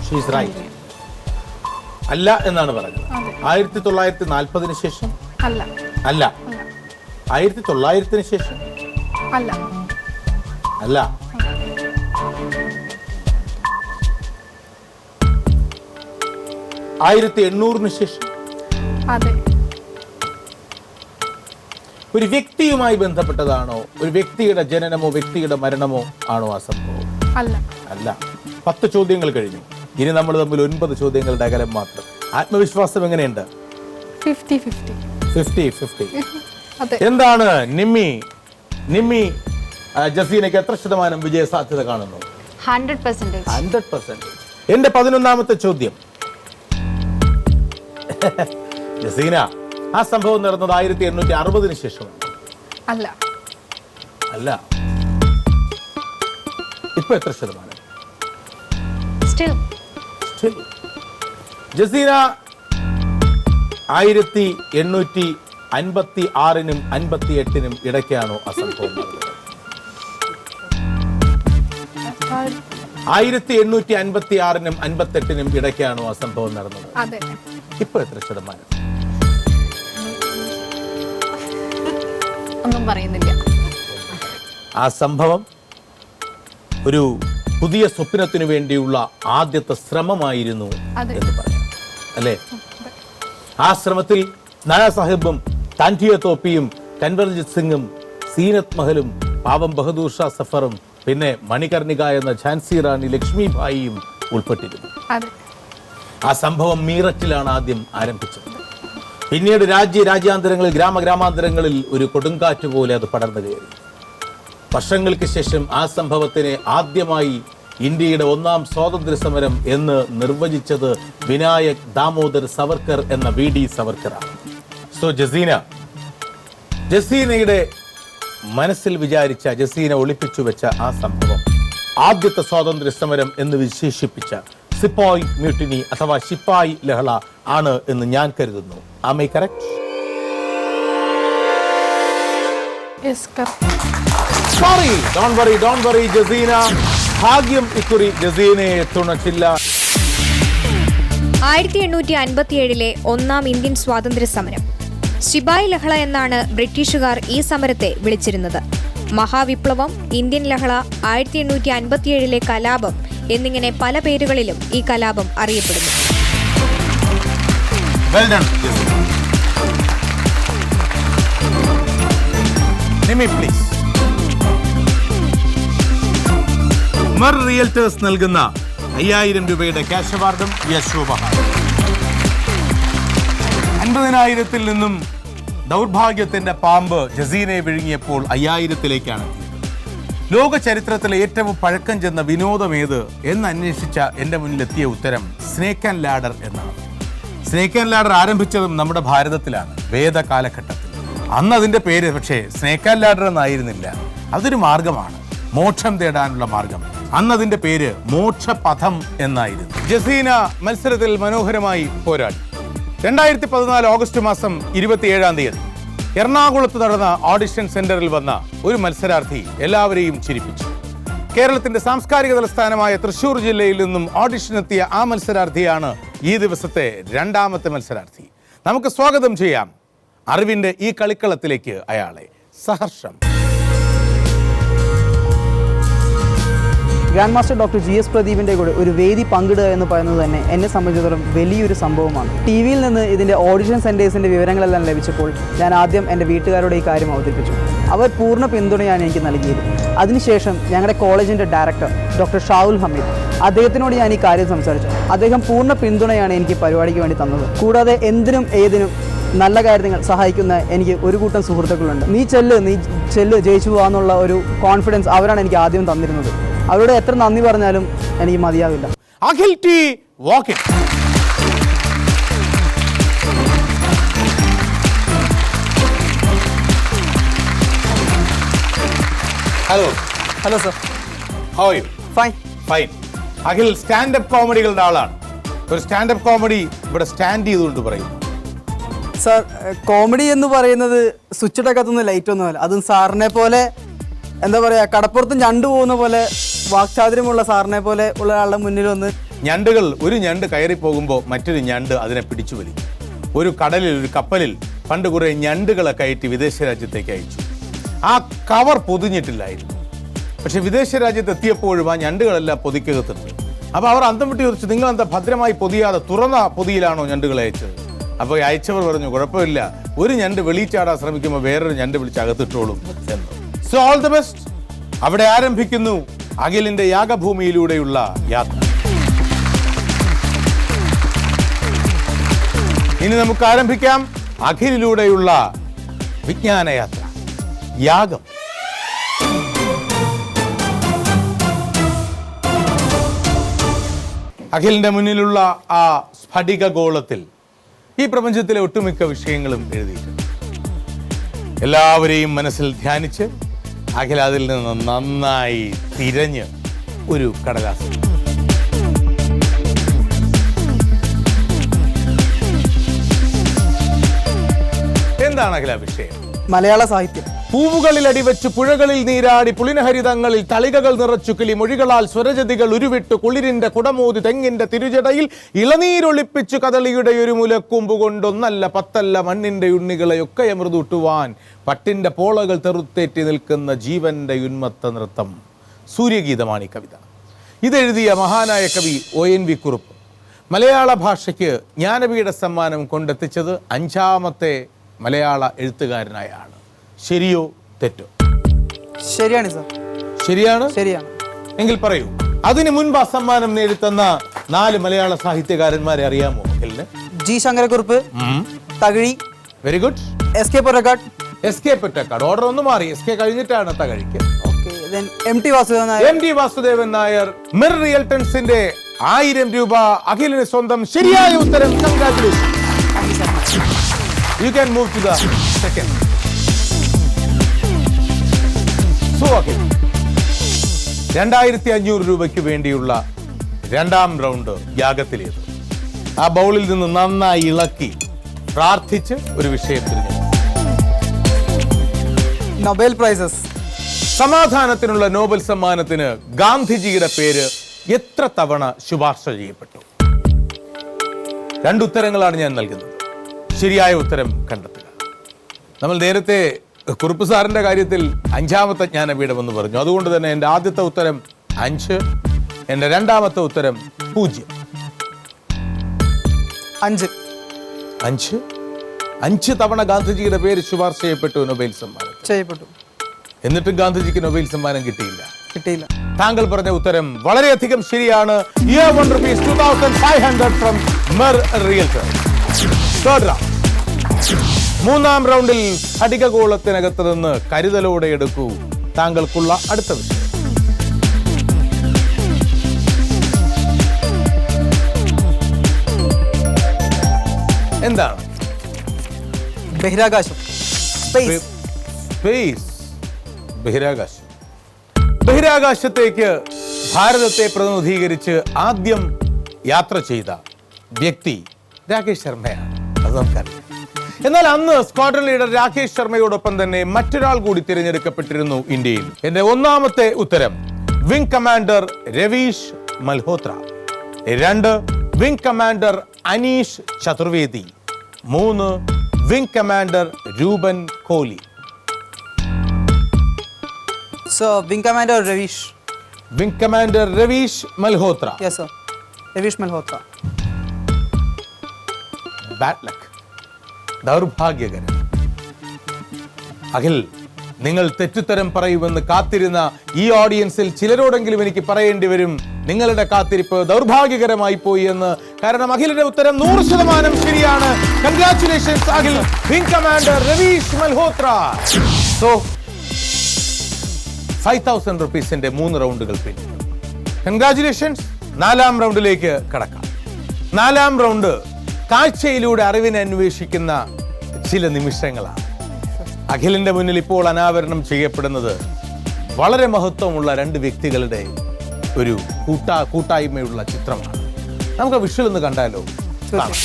She's right. അല്ല എന്നാണ് പറഞ്ഞത്. 1940 ശേഷം? അല്ല. അല്ല. 1900 ശേഷം? അല്ല. അല്ല. 1800 ശേഷം? അതെ. ഒരു വ്യക്തിയുമായി ബന്ധപ്പെട്ടതാണോ? ഒരു വ്യക്തിയുടെ ജനനമോ വ്യക്തിയുടെ മരണമോ ആണോ ആ സംഭവം? അല്ല. അല്ല. 10 ചോദ്യങ്ങൾ കഴിഞ്ഞു. ഇനി നമ്മൾ തമ്മിൽ 9 ചോദ്യങ്ങളുടെ അകലം മാത്രം. ആത്മവിശ്വാസം എങ്ങനെയുണ്ട്? 50-50. എന്താണ് നിമ്മി ജസീനയ്ക്ക് എത്ര ശതമാനം വിജയ സാധ്യത കാണുന്നു? 100%. എന്റെ 11ാമത്തെ ചോദ്യം. ജസീന, ആ സംഭവം നടന്നത് 1860 ശേഷമാണ്. അല്ല. അല്ല. ഇപ്പൊ എത്ര ശതമാനം? Still. ജസീന 1856 നും 58 ഇടയ്ക്കാണോ ആ സംഭവം നടന്നത്? 1856 നും 58 ഇടയ്ക്കാണോ ആ സംഭവം നടന്നത്? അതെ. ഇപ്പൊ എത്ര ശതമാനം? ഒന്നും പറയുന്നില്ല. ആ സംഭവം ഒരു പുതിയ സ്വപ്നത്തിനു വേണ്ടിയുള്ള ആദ്യത്തെ ശ്രമമായിരുന്നു എന്ന് പറയാം അല്ലേ? ആ ശ്രമത്തിൽ നാനാ സാഹിബും താൻഠിയ തോപ്പിയും കൻവർജിത് സിംഗും സീനത്ത് മഹലും പാവം ബഹദൂർ ഷാ സഫറും പിന്നെ മണികർണിക എന്ന ഝാൻസി റാണി ലക്ഷ്മിഭായിയും ഉൾപ്പെട്ടിരുന്നു. ആ സംഭവം മീററ്റിലാണ് ആദ്യം ആരംഭിച്ചത്. പിന്നീട് രാജ്യാന്തരങ്ങളിൽ ഗ്രാമാന്തരങ്ങളിൽ ഒരു കൊടുങ്കാറ്റ് പോലെ അത് പടർന്നു കയറി. വർഷങ്ങൾക്ക് ശേഷം ആ സംഭവത്തിനെ ആദ്യമായി ഇന്ത്യയുടെ 1ാം സ്വാതന്ത്ര്യ സമരം എന്ന് നിർവചിച്ചത് വിനായക് ദാമോദർ സവർക്കർ എന്ന VD സവർക്കറാണ്. സോ ജസീനയുടെ മനസ്സിൽ വിചാരിച്ച, ജസീന ഒളിപ്പിച്ചു വെച്ച ആ സംഭവം ആദ്യത്തെ സ്വാതന്ത്ര്യ സമരം എന്ന് വിശേഷിപ്പിച്ച സിപ്പായി മ്യൂട്ടിനി അഥവാ ശിപ്പായി ലഹള ആണ് എന്ന് ഞാൻ കരുതുന്നു. Am I correct? Yes, correct. Sorry, don't worry Jaseena. ഭാഗ്യം ഇക്കുറി ജസീനയെ തുണച്ചില്ല. 1857 1ാം ഇന്ത്യൻ സ്വാതന്ത്ര്യ സമരം സിപായി ലഹള എന്നാണ് ബ്രിട്ടീഷുകാർ ഈ സമരത്തെ വിളിച്ചിരുന്നത്. മഹാവിപ്ലവം, ഇന്ത്യൻ ലഹള, 1857 കലാപം എന്നിങ്ങനെ പല പേരുകളിലും ഈ കലാപം അറിയപ്പെടുന്നു. Well done. Nimi, please. Mer realtors നൽകുന്ന 5000 രൂപയുടെ ക്യാഷ് അവാർഡും യശോപഹാരം. 50,000-ൽ നിന്നും ദൗർഭാഗ്യത്തിന്റെ പാമ്പ് ജസീനെ വിഴുങ്ങിയപ്പോൾ 5000-ലേക്കാണ് എത്തിയത്. ലോക ചരിത്രത്തിലെ ഏറ്റവും പഴക്കം ചെന്ന വിനോദം ഏത് എന്ന് അന്വേഷിച്ച എൻ്റെ മുന്നിലെത്തിയ ഉത്തരം സ്നേക്ക് ആൻഡ് ലാഡർ എന്നാണ്. സ്നേക്ക് ആൻഡ് ലാഡർ ആരംഭിച്ചതും നമ്മുടെ ഭാരതത്തിലാണ്, വേദകാലഘട്ടത്തിൽ. അന്ന് അതിൻ്റെ പേര് പക്ഷേ സ്നേക്ക് ആൻഡ് ലാഡർ എന്നായിരുന്നില്ല. അതൊരു മാർഗമാണ്, മോക്ഷം തേടാനുള്ള മാർഗം. അന്ന് അതിൻ്റെ പേര് മോക്ഷപഥം എന്നായിരുന്നു. ജസീന മത്സരത്തിൽ മനോഹരമായി പോരാടി. 2014 ഓഗസ്റ്റ് മാസം 27 എറണാകുളത്ത് നടന്ന ഓഡിഷൻ സെന്ററിൽ വന്ന ഒരു മത്സരാർത്ഥി എല്ലാവരെയും ചിരിപ്പിച്ചു. കേരളത്തിന്റെ സാംസ്കാരിക തലസ്ഥാനമായ തൃശൂർ ജില്ലയിൽ നിന്നും ഓഡിഷനെത്തിയ ആ മത്സരാർത്ഥിയാണ് ഈ ദിവസത്തെ രണ്ടാമത്തെ മത്സരാർത്ഥി. നമുക്ക് സ്വാഗതം ചെയ്യാം അറിവിന്റെ ഈ കളിക്കളത്തിലേക്ക് അയാളെ. സഹർഷം. ഗ്രാൻഡ് മാസ്റ്റർ ഡോക്ടർ GS പ്രദീപിൻ്റെ കൂടെ ഒരു വേദി പങ്കിടുക എന്ന് പറയുന്നത് തന്നെ എന്നെ സംബന്ധിച്ചിടത്തോളം വലിയൊരു സംഭവമാണ്. TV-യിൽ നിന്ന് ഇതിൻ്റെ ഓഡിഷൻ സെൻറ്റേഴ്സിൻ്റെ വിവരങ്ങളെല്ലാം ലഭിച്ചപ്പോൾ ഞാൻ ആദ്യം എൻ്റെ വീട്ടുകാരോട് ഈ കാര്യം അവതരിപ്പിച്ചു. അവർ പൂർണ്ണ പിന്തുണയാണ് എനിക്ക് നൽകിയത്. അതിനുശേഷം ഞങ്ങളുടെ കോളേജിൻ്റെ ഡയറക്ടർ ഡോക്ടർ ഷാവുൽ ഹമീദ്, അദ്ദേഹത്തിനോട് ഞാൻ ഈ കാര്യം സംസാരിച്ചു. അദ്ദേഹം പൂർണ്ണ പിന്തുണയാണ് എനിക്ക് പരിപാടിക്ക് വേണ്ടി തന്നത്. കൂടാതെ എന്തിനും ഏതിനും നല്ല കാര്യങ്ങൾ സഹായിക്കുന്ന എനിക്ക് ഒരു കൂട്ടം സുഹൃത്തുക്കളുണ്ട്. നീ ചെല്ല് ജയിച്ചു പോകാന്നുള്ള ഒരു കോൺഫിഡൻസ് അവരാണ് എനിക്ക് ആദ്യം തന്നിരുന്നത്. അവരോട് എത്ര നന്ദി പറഞ്ഞാലും എനിക്ക് മതിയാവില്ല. Akhil T walk in. Hello sir. How are you? Fine. Akhil standup കോമഡികളുടെ ആളാണ്. ഒരു സ്റ്റാൻഡപ്പ് കോമഡി ഇവിടെ സ്റ്റാൻഡ് ചെയ്തുകൊണ്ട് പറയും. സാർ, കോമഡി എന്ന് പറയുന്നത് സ്വിച്ചിട്ട കത്തുന്ന ലൈറ്റ് ഒന്നുമല്ല. അതും സാറിനെ പോലെ എന്താ പറയുക, കടപ്പുറത്ത് ഞണ്ട് പോകുന്ന പോലെ വാക്ചാതുര്യമുള്ള സാറിനെ പോലെ ഉള്ള ആളുടെ മുന്നിൽ വന്ന് ഞണ്ടുകൾ, ഒരു ഞണ്ട് കയറി പോകുമ്പോൾ മറ്റൊരു ഞണ്ട് അതിനെ പിടിച്ചു വലിക്കും. ഒരു കടലിൽ, ഒരു കപ്പലിൽ പണ്ട് കുറേ ഞണ്ടുകളെ കയറ്റി വിദേശ രാജ്യത്തേക്ക് അയച്ചു. ആ കവർ പൊതിഞ്ഞിട്ടില്ലായിരുന്നു. പക്ഷെ വിദേശ രാജ്യത്ത് എത്തിയപ്പോഴും ആ ഞണ്ടുകളെല്ലാം പൊതിക്കകത്തുണ്ട്. അപ്പോൾ അവർ അന്തം വിട്ട് ചോദിച്ചു, നിങ്ങളെന്താ ഭദ്രമായി പൊതിയാതെ തുറന്ന പൊതിയിലാണോ ഞണ്ടുകളെ അയച്ചത്? അപ്പോൾ അയച്ചവർ പറഞ്ഞു, കുഴപ്പമില്ല, ഒരു ഞണ്ട് വെളിച്ചാടാൻ ശ്രമിക്കുമ്പോൾ വേറൊരു ഞണ്ട് വിളിച്ച് അകത്തിട്ടോളും എന്ന്. So all the best. അവിടെ ആരംഭിക്കുന്നു അഖിലിന്റെ യാഗഭൂമിയിലൂടെയുള്ള യാത്ര. ഇനി നമുക്ക് ആരംഭിക്കാം അഖിലിലൂടെയുള്ള വിജ്ഞാനയാത്ര, യാഗം. അഖിലിന്റെ മുന്നിലുള്ള ആ സ്ഫടിക ഗോളത്തിൽ ഈ പ്രപഞ്ചത്തിലെ ഒട്ടുമിക്ക വിഷയങ്ങളും എഴുതിയിട്ടുണ്ട്. എല്ലാവരെയും മനസ്സിൽ ധ്യാനിച്ച് അഖിൽ അതിൽ നിന്ന് നന്നായി തിരഞ്ഞ് ഒരു കടലാസ്. എന്താണ് അഖില വിഷയം? മലയാള സാഹിത്യം. പൂവുകളിൽ അടിവെച്ച് പുഴകളിൽ നീരാടി പുളിനഹരിതങ്ങളിൽ തളികകൾ നിറച്ചു കിളി മൊഴികളാൽ സ്വരജതികൾ ഉരുവിട്ടു കുളിരിന്റെ കുടമോതി തെങ്ങിന്റെ തിരുജടയിൽ ഇളനീരൊളിപ്പിച്ചു കദളിയുടെ ഒരു മുലക്കൊമ്പ് കൊണ്ടൊന്നല്ല 10 മണ്ണിന്റെ ഉണ്ണികളെയൊക്കെ അമൃതൂട്ടുവാൻ പട്ടിന്റെ പോളകൾ തെറുത്തേറ്റി നിൽക്കുന്ന ജീവന്റെ ഉന്മത്ത നൃത്തം. സൂര്യഗീതമാണ് ഈ കവിത. ഇതെഴുതിയ മഹാനായ കവി ONV കുറുപ്പ് മലയാള ഭാഷയ്ക്ക് ജ്ഞാനപീഠ സമ്മാനം കൊണ്ടെത്തിച്ചത് 5ാമത്തെ മലയാള എഴുത്തുകാരനായാണ്. ശരിയോ തെറ്റോ? ശരിയാണ് സർ. ശരിയാണ്. എങ്കിൽ പറയൂ, അതിനു മുൻപ് ആ സമ്മാനം നേടിത്തന്ന 4 മലയാള സാഹിത്യകാരന്മാരെ അറിയാമോ? G Sankara Kurup, Thakazhi. Very good. SK Pottekkatt. Order ഒന്ന് മാറി, SK കഴിഞ്ഞിട്ടാണ് തകഴിക്ക്. MT വാസുദേവൻ നായർ. മെർ റിയൽറ്റൻസിന്റെ 1000 രൂപ അഖിലിന് സ്വന്തം. ശരിയായ ഉത്തരം. Congratulation. You can move to the second. So Akhil, 2500 രൂപയ്ക്ക് വേണ്ടിയുള്ള 2ാം റൗണ്ട് യാഗത്തിലേത്. ആ ബൗളിൽ നിന്ന് നന്നായി ഇളക്കി പ്രാർത്ഥിച്ച് ഒരു വിഷയം തിരഞ്ഞെടുത്തു. Nobel prizes. സമാധാനത്തിനുള്ള നോബൽ സമ്മാനത്തിന് ഗാന്ധിജിയുടെ പേര് എത്ര തവണ ശുപാർശ ചെയ്യപ്പെട്ടു? 2 ഉത്തരങ്ങളാണ് ഞാൻ നൽകുന്നത്. ശരിയായ ഉത്തരം കണ്ടെത്തുക. നമ്മൾ നേരത്തെ കുറുപ്പ് സാറിന്റെ കാര്യത്തിൽ 5ാമത്തെ ജ്ഞാനപീഠം എന്ന് പറഞ്ഞു. അതുകൊണ്ട് തന്നെ എൻ്റെ ആദ്യത്തെ ഉത്തരം 5, എൻ്റെ രണ്ടാമത്തെ ഉത്തരം 0. 5 5 തവണ ഗാന്ധിജിയുടെ പേര് ശുപാർശ ചെയ്യപ്പെട്ടു നൊബേൽ സമ്മാനം. ചെയ്യപ്പെട്ടു. എന്നിട്ടും ഗാന്ധിജിക്ക് നൊബേൽ സമ്മാനം കിട്ടിയില്ല. താങ്കൾ പറഞ്ഞ ഉത്തരം വളരെയധികം ശരിയാണ്. ₹1 2500 from mer realtor. Third round. 3ാം റൗണ്ടിൽ സ്ഫടികഗോളത്തിനകത്ത് നിന്ന് കരുതലോടെ എടുക്കൂ താങ്കൾക്കുള്ള അടുത്ത വിഷയം. എന്താണ്? ബഹിരാകാശം. സ്പേസ്. ബഹിരാകാശം. ബഹിരാകാശത്തേക്ക് ഭാരതത്തെ പ്രതിനിധീകരിച്ച് ആദ്യം യാത്ര ചെയ്ത വ്യക്തി രാകേഷ് ശർമ്മയാണ്. അത് നമുക്കറിയാം. എന്നാൽ അന്ന് സ്ക്വാഡ്രൺ ലീഡർ രാകേഷ് ശർമ്മയോടൊപ്പം തന്നെ മറ്റൊരാൾ കൂടി തിരഞ്ഞെടുക്കപ്പെട്ടിരുന്നു ഇന്ത്യയിൽ. എന്റെ 1ാമത്തെ ഉത്തരം wing commander Ravish Malhotra. 2 wing commander Anish Chaturvedi. 3 wing commander Rupan Kohli. Wing commander Ravish. Wing commander Ravish Malhotra. Yes sir, Ravish Malhotra. Bad luck. ദൗർഭാഗ്യകരം. അഖിൽ, നിങ്ങൾ തെറ്റുത്തരം പറയുമെന്ന് കാത്തിരുന്ന ഈ ഓഡിയൻസിൽ ചിലരോടെങ്കിലും എനിക്ക് പറയേണ്ടി വരും, നിങ്ങളുടെ കാത്തിരിപ്പ് ദൗർഭാഗ്യകരമായി പോയി എന്ന്. കാരണം അഖിലിന്റെ ഉത്തരം 100% ശരിയാണ്. Congratulations Akhil. Wing commander Ravish Malhotra. So 5000 റുപ്പീസിന്റെ 3 റൗണ്ടുകൾ പിന്നിട്ടു. കൺഗ്രാറ്റുലേഷൻസ്. 4ാം റൗണ്ടിലേക്ക് കടക്കാം. 4ാം റൗണ്ട് കാഴ്ചയിലൂടെ അറിവിനെ അന്വേഷിക്കുന്ന ചില നിമിഷങ്ങളാണ്. അഖിലിന്റെ മുന്നിൽ ഇപ്പോൾ അനാവരണം ചെയ്യപ്പെടുന്നത് വളരെ മഹത്വമുള്ള 2 വ്യക്തികളുടെ ഒരു കൂട്ടായ്മയുള്ള ചിത്രമാണ്. നമുക്ക് വിഷ്വൽ ഒന്ന് കണ്ടാലോ? കാണാം.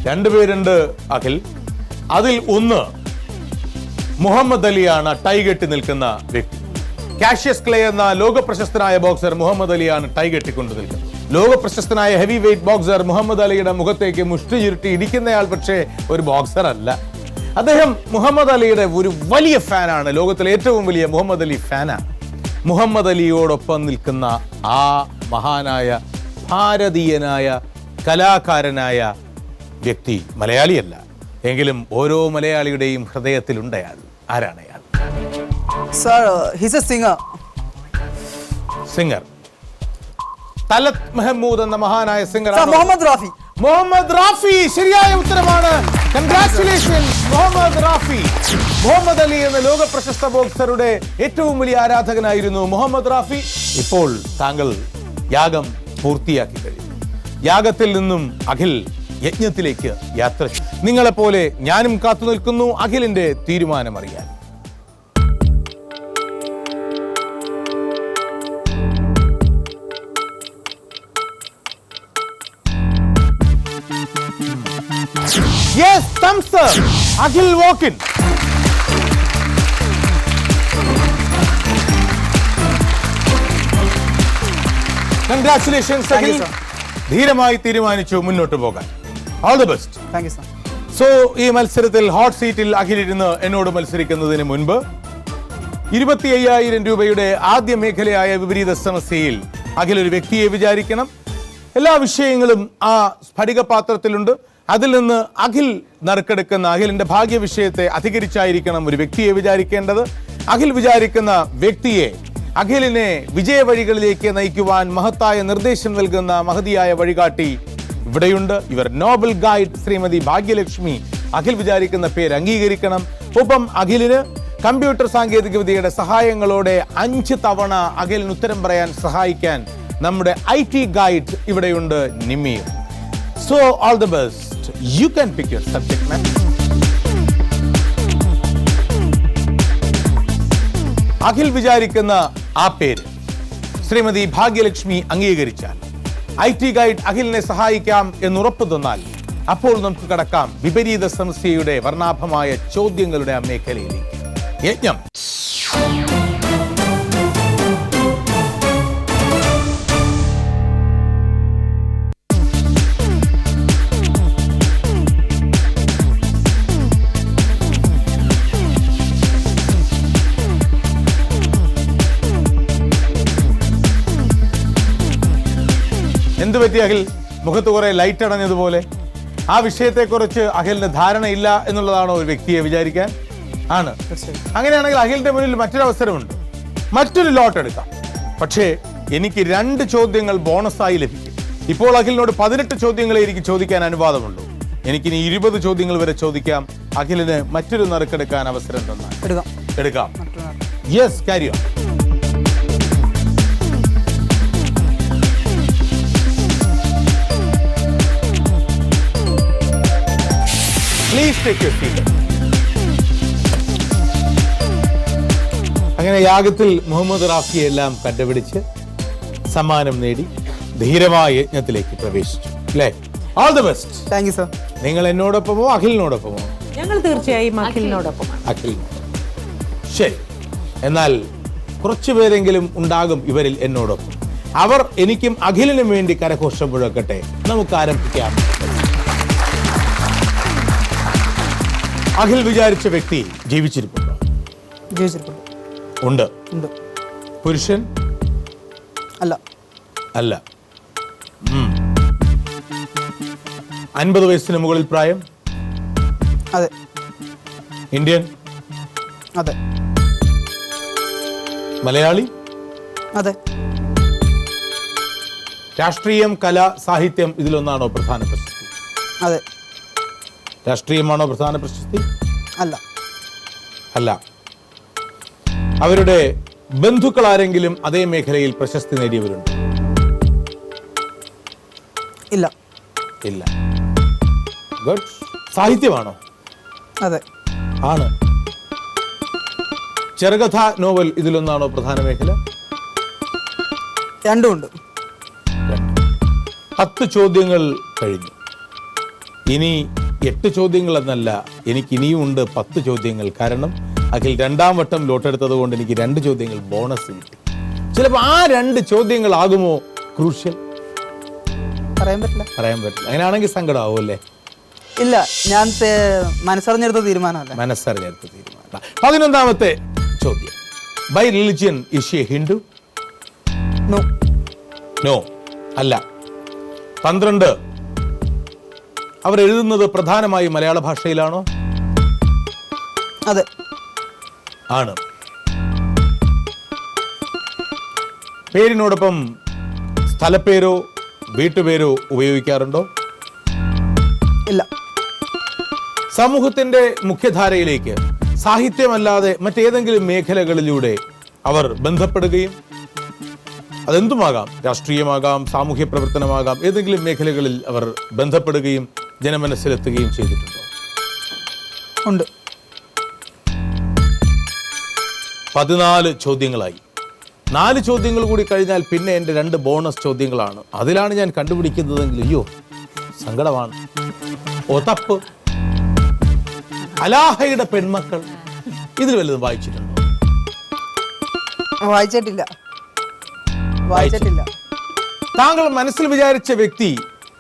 രണ്ടുപേരുണ്ട് അഖിൽ. അതിൽ ഒന്ന് മുഹമ്മദ് അലിയാണ്, ടൈകെട്ടി നിൽക്കുന്ന വ്യക്തി. കാഷ്യസ് ക്ലേ എന്ന ലോക പ്രശസ്തനായ ബോക്സർ മുഹമ്മദ് അലിയാണ് ടൈകെട്ടിക്കൊണ്ട് നിൽക്കുന്നത്. ലോക പ്രശസ്തനായ ഹെവി വെയ്റ്റ് ബോക്സർ മുഹമ്മദ് അലിയുടെ മുഖത്തേക്ക് മുഷ്ടി ചുരുട്ടി ഇടിക്കുന്നയാൾ പക്ഷേ ഒരു ബോക്സർ അല്ല. അദ്ദേഹം മുഹമ്മദ് അലിയുടെ ഒരു വലിയ ഫാനാണ്. ലോകത്തിലെ ഏറ്റവും വലിയ മുഹമ്മദ് അലി ഫാനാണ്. മുഹമ്മദ് അലിയോടൊപ്പം നിൽക്കുന്ന ആ മഹാനായ ഭാരതീയനായ കലാകാരനായ വ്യക്തി മലയാളിയല്ല എങ്കിലും ഓരോ മലയാളിയുടെയും ഹൃദയത്തിലുണ്ട് അയാൾ. ആരാണ് അയാൾ? Sir, his a singer. Talat Mahmood എന്ന മഹാനായ സിംഗർ മുഹമ്മദ് റാഫി. ശരിയായ ഉത്തരമാണ്. Congratulations Muhammad Rafi. Muhammad Ali എന്ന ലോക പ്രശസ്ത ബോക്സറുടെ ഏറ്റവും വലിയ ആരാധകനായിരുന്നു മുഹമ്മദ് റാഫി. ഇപ്പോൾ താങ്കൾ യാഗം പൂർത്തിയാക്കി കഴിഞ്ഞു. യാഗത്തിൽ നിന്നും അഖിൽ യജ്ഞത്തിലേക്ക് യാത്ര. നിങ്ങളെപ്പോലെ ഞാനും കാത്തു നിൽക്കുന്നു അഖിലിന്റെ തീരുമാനമറിയാൻ. Yes, thumbs up. Akhil walk in. Congratulations, Akhil. ധീരമായി തീരുമാനിച്ചു മുന്നോട്ട് പോകാൻ. All the best. Thank you, sir. So ഈ മത്സരത്തിൽ ഹോട്ട് സീറ്റിൽ അഖിൽ ഇരുന്ന് എന്നോട് മത്സരിക്കുന്നതിന് മുൻപ് 25,000 രൂപയുടെ ആദ്യ മേഖലയായ വിപരീത സമസ്യയിൽ അഖിൽ ഒരു വ്യക്തിയെ വിചാരിക്കണം. എല്ലാ വിഷയങ്ങളും ആ സ്ഫടിക പാത്രത്തിലുണ്ട്. അതിൽ നിന്ന് അഖിൽ നറുക്കെടുക്കുന്ന അഖിലിന്റെ ഭാഗ്യ വിഷയത്തെ അധികരിച്ചായിരിക്കണം ഒരു വ്യക്തിയെ വിചാരിക്കേണ്ടത്. അഖിൽ വിചാരിക്കുന്ന വ്യക്തിയെ അഖിലിനെ വിജയ വഴികളിലേക്ക് നയിക്കുവാൻ മഹത്തായ നിർദ്ദേശം നൽകുന്ന മഹതിയായ വഴികാട്ടി ഇവിടെയുണ്ട്. Your Nobel guide Shrimati Bhagyalakshmi Akhil വിചാരിക്കുന്ന പേര് അംഗീകരിക്കണം. ഒപ്പം അഖിലിന് കമ്പ്യൂട്ടർ സാങ്കേതിക വിദ്യയുടെ സഹായങ്ങളോടെ 5 തവണ അഖിലിന് ഉത്തരം പറയാൻ സഹായിക്കാൻ നമ്മുടെ IT ഗൈഡ് ഇവിടെയുണ്ട്, നിമ്മിയും. So all the best. You can pick your subject matter. Akhil വിചാരിക്കുന്ന ആ പേര് ശ്രീമതി ഭാഗ്യലക്ഷ്മി അംഗീകരിച്ചാൽ, IT ഗൈഡ് അഖിലിനെ സഹായിക്കാം എന്നുറപ്പ് തന്നാൽ, അപ്പോൾ നമുക്ക് കടക്കാം വിപരീത സമസ്യയുടെ വർണ്ണാഭമായ ചോദ്യങ്ങളുടെ ആ മേഖലയിലേക്ക്. യജ്ഞം. പറ്റി അഖിൽ? മുഖത്ത് കുറെ ലൈറ്റ് അടഞ്ഞതുപോലെ. ആ വിഷയത്തെക്കുറിച്ച് അഖിലിന് ധാരണയില്ല എന്നുള്ളതാണോ ഒരു വ്യക്തിയെ വിചാരിക്കാൻ? ആണ്. അങ്ങനെയാണെങ്കിൽ അഖിലിന്റെ മുന്നിൽ മറ്റൊരു അവസരമുണ്ട്. മറ്റൊരു ലോട്ട് എടുക്കാം. പക്ഷേ എനിക്ക് 2 ചോദ്യങ്ങൾ ബോണസായി ലഭിക്കും. ഇപ്പോൾ അഖിലിനോട് 18 ചോദ്യങ്ങളെ എനിക്ക് ചോദിക്കാൻ അനുവാദമുള്ളൂ. എനിക്കിനി 20 ചോദ്യങ്ങൾ വരെ ചോദിക്കാം. അഖിലിന് മറ്റൊരു നറുക്കെടുക്കാൻ അവസരം തന്നാൽ എടുക്കാം. Yes, carry on. Please take your seat. അങ്ങനെ യാഗത്തിൽ മുഹമ്മദ് റാഫിയെ എല്ലാം കണ്ടുപിടിച്ച് സമ്മാനം നേടി ധീരമായ യജ്ഞത്തിലേക്ക് പ്രവേശിച്ചു. അല്ലേ? All the best. Thank you sir. നിങ്ങൾ എന്നോടൊപ്പമോ അഖിലിനോടൊപ്പമോ? ഞങ്ങൾ തീർച്ചയായും അഖിലിനോടൊപ്പമാണ്. അഖിലിനോടൊപ്പം. ശരി, എന്നാൽ കുറച്ചു പേരെങ്കിലും ഉണ്ടാകും ഇവരിൽ എന്നോടൊപ്പം. അവർ എനിക്കും അഖിലിനും വേണ്ടി കരഘോഷം മുഴക്കട്ടെ. നമുക്ക് ആരംഭിക്കാം. അഖിൽ വിചാരിച്ച വ്യക്തി ജീവിച്ചിരിപ്പുണ്ടോ? ഉണ്ട്. പുരുഷൻ? അല്ല. 50 വയസ്സിന് മുകളിൽ പ്രായം? അതെ. ഇന്ത്യൻ? അതെ. മലയാളി? അതെ. രാഷ്ട്രീയം, കല, സാഹിത്യം ഇതിലൊന്നാണോ പ്രധാന പ്രശസ്തി? അതെ. രാഷ്ട്രീയമാണോ പ്രധാന പ്രശസ്തി? അല്ല. അവരുടെ ബന്ധുക്കൾ ആരെങ്കിലും അതേ മേഖലയിൽ പ്രശസ്തി നേടിയവരുണ്ട്? ഇല്ല. ഗുഡ്. സാഹിത്യമാണോ? അതെ. ആണ്. ചെറുകഥ, നോവൽ ഇതിലൊന്നാണോ പ്രധാന മേഖല? രണ്ടും ഉണ്ട്. 10 ചോദ്യങ്ങൾ കഴിഞ്ഞു. ഇനി 8 ചോദ്യങ്ങൾ എന്നല്ല, എനിക്ക് ഇനിയും ഉണ്ട് 10 ചോദ്യങ്ങൾ. കാരണം അഖിൽ 2ാം വട്ടം ലോട്ടെടുത്തത് കൊണ്ട് എനിക്ക് 2 ചോദ്യങ്ങൾ ബോണസ് കിട്ടി. ചിലപ്പോൾ ആ 2 ചോദ്യങ്ങളാകുമോ ക്രൂഷ്യൽ? പറയാൻ പറ്റില്ല. അങ്ങനെയാണെങ്കിൽ സങ്കടമാവും അല്ലേ? ഇല്ല, ഞാൻ മനസ്സറിഞ്ഞെടുത്ത തീരുമാനമല്ല. 11ാമത്തെ ചോദ്യം. By religion is she Hindu? No. അല്ല. 12. അവർ എഴുതുന്നത് പ്രധാനമായും മലയാള ഭാഷയിലാണോ? അതെ. ആണ്. പേരിനോടൊപ്പം സ്ഥലപ്പേരോ വീട്ടുപേരോ ഉപയോഗിക്കാറുണ്ടോ? ഇല്ല. സമൂഹത്തിന്റെ മുഖ്യധാരയിലേക്ക് സാഹിത്യമല്ലാതെ മറ്റേതെങ്കിലും മേഖലകളിലൂടെ അവർ ബന്ധപ്പെടുകയും, അതെന്തുമാകാം, രാഷ്ട്രീയമാകാം, സാമൂഹ്യ പ്രവർത്തനമാകാം, ഏതെങ്കിലും മേഖലകളിൽ അവർ ബന്ധപ്പെടുകയും ജനമനസ്സിലെത്തുകയും ചെയ്തിട്ടുണ്ടോ? ഉണ്ട്. 14 ചോദ്യങ്ങളായി. 4 ചോദ്യങ്ങൾ കൂടി കഴിഞ്ഞാൽ പിന്നെ എൻ്റെ 2 ബോണസ് ചോദ്യങ്ങളാണ്. അതിലാണ് ഞാൻ കണ്ടുപിടിക്കുന്നതെങ്കിൽ അയ്യോ സങ്കടമാണ്. ഒതപ്പ്, അലാഹയുടെ പെൺമക്കൾ, ഇതിൽ വല്ലതും വായിച്ചിട്ടുണ്ടോ? വായിച്ചിട്ടില്ല. താങ്കൾ മനസ്സിൽ വിചാരിച്ച വ്യക്തി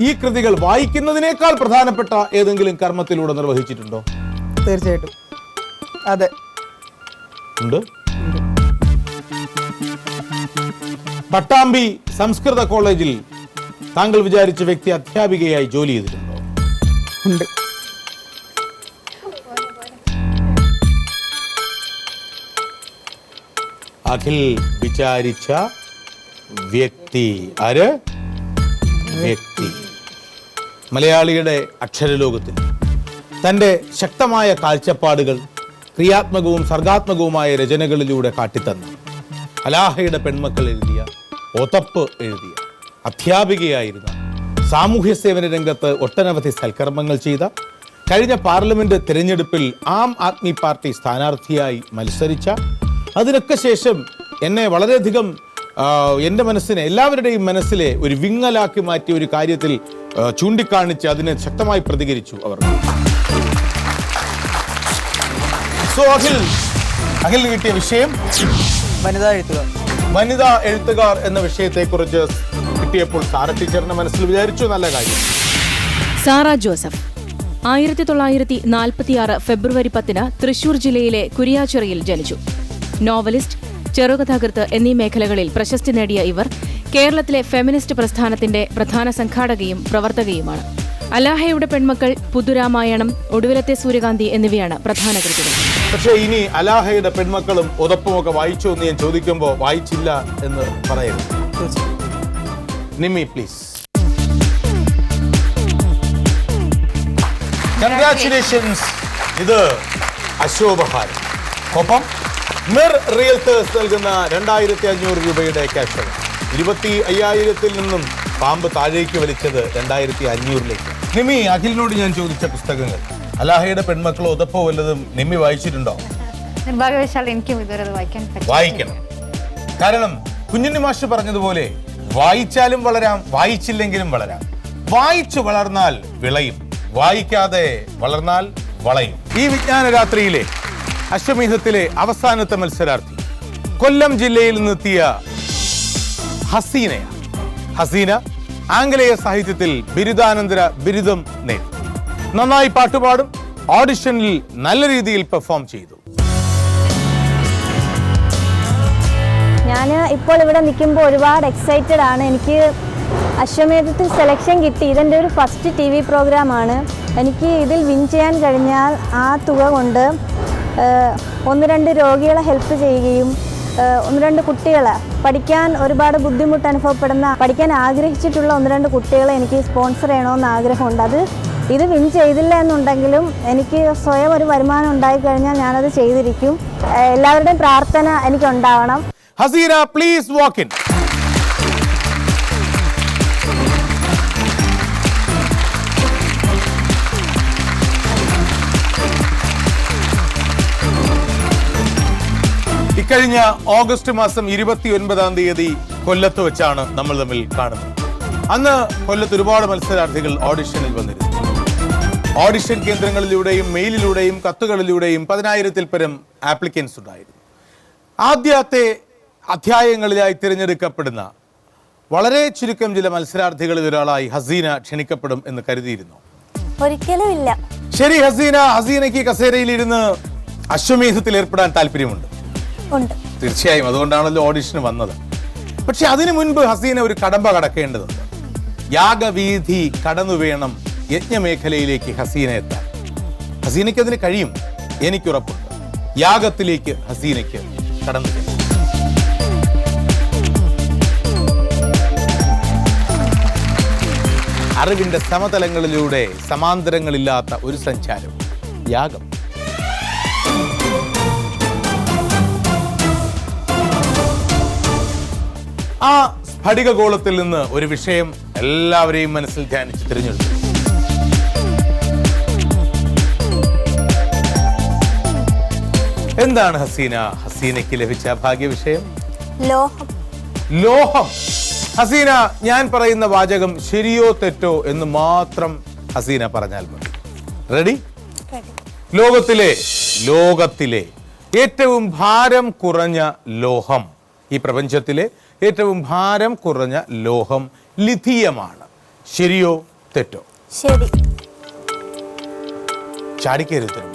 ഈ കൃതികൾ വായിക്കുന്നതിനേക്കാൾ പ്രധാനപ്പെട്ട ഏതെങ്കിലും കർമ്മത്തിലൂടെ നിർവഹിച്ചിട്ടുണ്ടോ? തീർച്ചയായിട്ടും. അതെ. ഉണ്ട്. പട്ടാമ്പി സംസ്കൃത കോളേജിൽ താങ്കൾ വിചാരിച്ച വ്യക്തി അധ്യാപികയായി ജോലി ചെയ്തിട്ടുണ്ടോ? ഉണ്ട്. അഖിൽ വിചാരിച്ച വ്യക്തി ആര്? വ്യക്തി മലയാളിയുടെ അക്ഷരലോകത്തിൽ തൻ്റെ ശക്തമായ കാഴ്ചപ്പാടുകൾ ക്രിയാത്മകവും സർഗാത്മകവുമായ രചനകളിലൂടെ കാട്ടിത്തന്ന, അലാഹയുടെ പെൺമക്കൾ എഴുതിയ, ഒതപ്പ് എഴുതിയ, അധ്യാപികയായിരുന്ന, സാമൂഹ്യ സേവന രംഗത്ത് ഒട്ടനവധി സൽക്കർമ്മങ്ങൾ ചെയ്ത, കഴിഞ്ഞ പാർലമെന്റ് തിരഞ്ഞെടുപ്പിൽ ആം ആദ്മി പാർട്ടി സ്ഥാനാർത്ഥിയായി മത്സരിച്ച, അതിനൊക്കെ ശേഷം എന്നെ വളരെയധികം എൻ്റെ മനസ്സിനെ, എല്ലാവരുടെയും മനസ്സിലെ ഒരു വിങ്ങലാക്കി മാറ്റിയ ഒരു കാര്യത്തിൽ ചൂണ്ടിക്കാണിച്ച് അതിനെ ശക്തമായി പ്രതികരിച്ചു അവർ. സോ അഖിലിന് കിട്ടിയ വിഷയം വനിതാ എഴുത്തുകാർ എന്ന വിഷയത്തെക്കുറിച്ച് കിട്ടിയപ്പോൾ സാറ ടീച്ചറിന്റെ മനസ്സിൽ വിചാരിച്ചു നല്ല കാര്യം. സാറ ജോസഫ് 1946 ഫെബ്രുവരി 10 തൃശൂർ ജില്ലയിലെ കുരിയാച്ചിറയിൽ ജനിച്ചു. നോവലിസ്റ്റ്, ചെറുകഥാകൃത്ത് എന്നീ മേഖലകളിൽ പ്രശസ്തി നേടിയ ഇവർ കേരളത്തിലെ ഫെമിനിസ്റ്റ് പ്രസ്ഥാനത്തിന്റെ പ്രധാന സംഘാടകയും പ്രവർത്തകയുമാണ്. അലാഹയുടെ പെൺമക്കൾ, പുതുരാമായണം, ഒടുവിലത്തെ സൂര്യകാന്തി എന്നിവയാണ് പ്രധാന കൃതികൾ. പക്ഷേ ഇനി അലാഹയുടെ പെൺമക്കളും ഉതപ്പുമൊക്കെ വായിച്ചു എന്ന് ഞാൻ ചോദിക്കുമ്പോൾ വായിച്ചില്ല എന്ന് പറയരുത്. നിമ്മി പ്ലീസ്. കൺഗ്രാറ്റുലേഷൻസ്. ഇത് അശോഭഹാരം. ഒപ്പം മിർ റിയൽറ്റേഴ്സ് നൽകുന്ന 2500 രൂപയുടെ ക്യാഷ്. 25,000 നിന്നും പാമ്പ് താഴേക്ക് വലിച്ചത് 2500 നിമ്മി, അഖിലിനോട് ഞാൻ ചോദിച്ച പുസ്തകങ്ങൾ അലാഹയുടെ പെൺമക്കളോ ഉതപ്പോ വല്ലതും നിമ്മി വായിച്ചിട്ടുണ്ടോ? നിർഭാഗ്യവശാൽ എനിക്കും ഇതുവരെ വായിക്കാൻ പറ്റില്ല. വായിക്കണം. കാരണം കുഞ്ഞുണ്ണി മാഷ് പറഞ്ഞതുപോലെ വായിച്ചാലും വളരാം, വായിച്ചില്ലെങ്കിലും വളരാം. വായിച്ചു വളർന്നാൽ വിളയും, വായിക്കാതെ വളർന്നാൽ വളയും. ഈ വിജ്ഞാന രാത്രിയിലെ അശ്വമേധത്തിലെ അവസാനത്തെ മത്സരാർത്ഥി കൊല്ലം ജില്ലയിൽ നിന്നെത്തിയ ഹസീനയാണ്. ഹസീന ആംഗലേയ സാഹിത്യത്തിൽ ബിരുദാനന്തര ബിരുദം നേടി. നന്നായി പാട്ടുപാടും. ഓഡിഷനിൽ നല്ല രീതിയിൽ പെർഫോം ചെയ്തു. ഞാൻ ഇപ്പോൾ ഇവിടെ നിൽക്കുമ്പോൾ ഒരുപാട് എക്സൈറ്റഡ് ആണ്. എനിക്ക് അശ്വമേധത്തിൽ സെലക്ഷൻ കിട്ടി. ഇതെൻ്റെ ഒരു ഫസ്റ്റ് TV പ്രോഗ്രാമാണ്. എനിക്ക് ഇതിൽ വിൻ ചെയ്യാൻ കഴിഞ്ഞാൽ ആ തുക കൊണ്ട് 1-2 രോഗികളെ ഹെൽപ്പ് ചെയ്യുകയും 1-2 കുട്ടികളെ പഠിക്കാൻ ഒരുപാട് ബുദ്ധിമുട്ട് അനുഭവപ്പെടുന്ന, പഠിക്കാൻ ആഗ്രഹിച്ചിട്ടുള്ള 1-2 കുട്ടികളെ എനിക്ക് സ്പോൺസർ ചെയ്യണമെന്ന് ആഗ്രഹമുണ്ട്. ഇത് വിൻ ചെയ്തില്ല എന്നുണ്ടെങ്കിലും എനിക്ക് സ്വയം ഒരു വരുമാനം ഉണ്ടായിക്കഴിഞ്ഞാൽ ഞാനത് ചെയ്തിരിക്കും. എല്ലാവരുടെയും പ്രാർത്ഥന എനിക്കുണ്ടാവണം. Haseena, please walk in. ഇക്കഴിഞ്ഞ ഓഗസ്റ്റ് മാസം 29-ാം തീയതി കൊല്ലത്ത് വെച്ചാണ് നമ്മൾ തമ്മിൽ കാണുന്നത്. അന്ന് കൊല്ലത്ത് ഒരുപാട് മത്സരാർത്ഥികൾ ഓഡിഷനിൽ വന്നിരുന്നു. ഓഡിഷൻ കേന്ദ്രങ്ങളിലൂടെയും മെയിലിലൂടെയും കത്തുകളിലൂടെയും 10,000-ൽ പരം ആപ്ലിക്കൻസ് ഉണ്ടായിരുന്നു. ആദ്യത്തെ അധ്യായങ്ങളിലായി തിരഞ്ഞെടുക്കപ്പെടുന്ന വളരെ ചുരുക്കം ചില മത്സരാർത്ഥികളിൽ ഒരാളായി ഹസീന ക്ഷണിക്കപ്പെടും എന്ന് കരുതിയിരുന്നു. ഒരിക്കലും ഇല്ല. ശരി ഹസീന, ഹസീനയ്ക്ക് കസേരയിലിരുന്ന് അശ്വമേധത്തിൽ ഏർപ്പെടാൻ താല്പര്യമുണ്ട്? തീർച്ചയായും, അതുകൊണ്ടാണല്ലോ ഓഡിഷന് വന്നത്. പക്ഷെ അതിനു മുൻപ് ഹസീന ഒരു കടമ്പ കടക്കേണ്ടതുണ്ട്. യാഗവീഥി കടന്നു വേണം യജ്ഞമേഖലയിലേക്ക് ഹസീന എത്താൻ. ഹസീനയ്ക്ക് അതിന് കഴിയും, എനിക്കുറപ്പുണ്ട്. യാഗത്തിലേക്ക് ഹസീനയ്ക്ക് കടന്നു വരും. അറിവിന്റെ സമതലങ്ങളിലൂടെ സമാന്തരങ്ങളില്ലാത്ത ഒരു സഞ്ചാരം, യാഗം. ആ സ്ഫടികഗോളത്തിൽ നിന്ന് ഒരു വിഷയം എല്ലാവരെയും മനസ്സിൽ ധ്യാനിച്ച് തിരഞ്ഞെടുത്തു. എന്താണ് ഹസീനയ്ക്ക് ലഭിച്ച ഭാഗ്യ വിഷയം? ലോഹം. ലോഹം. ഹസീന, ഞാൻ പറയുന്ന വാചകം ശരിയോ തെറ്റോ എന്ന് മാത്രം ഹസീന പറഞ്ഞാൽ മതി. റെഡി? ലോകത്തിലെ ഏറ്റവും ഭാരം കുറഞ്ഞ ലോഹം, ഈ പ്രപഞ്ചത്തിലെ ഏറ്റവും ഭാരം കുറഞ്ഞ ലോഹം ലിഥിയമാണ്. ശരിയോ തെറ്റോ? ശരി. ചാടിക്കരുത്തരം.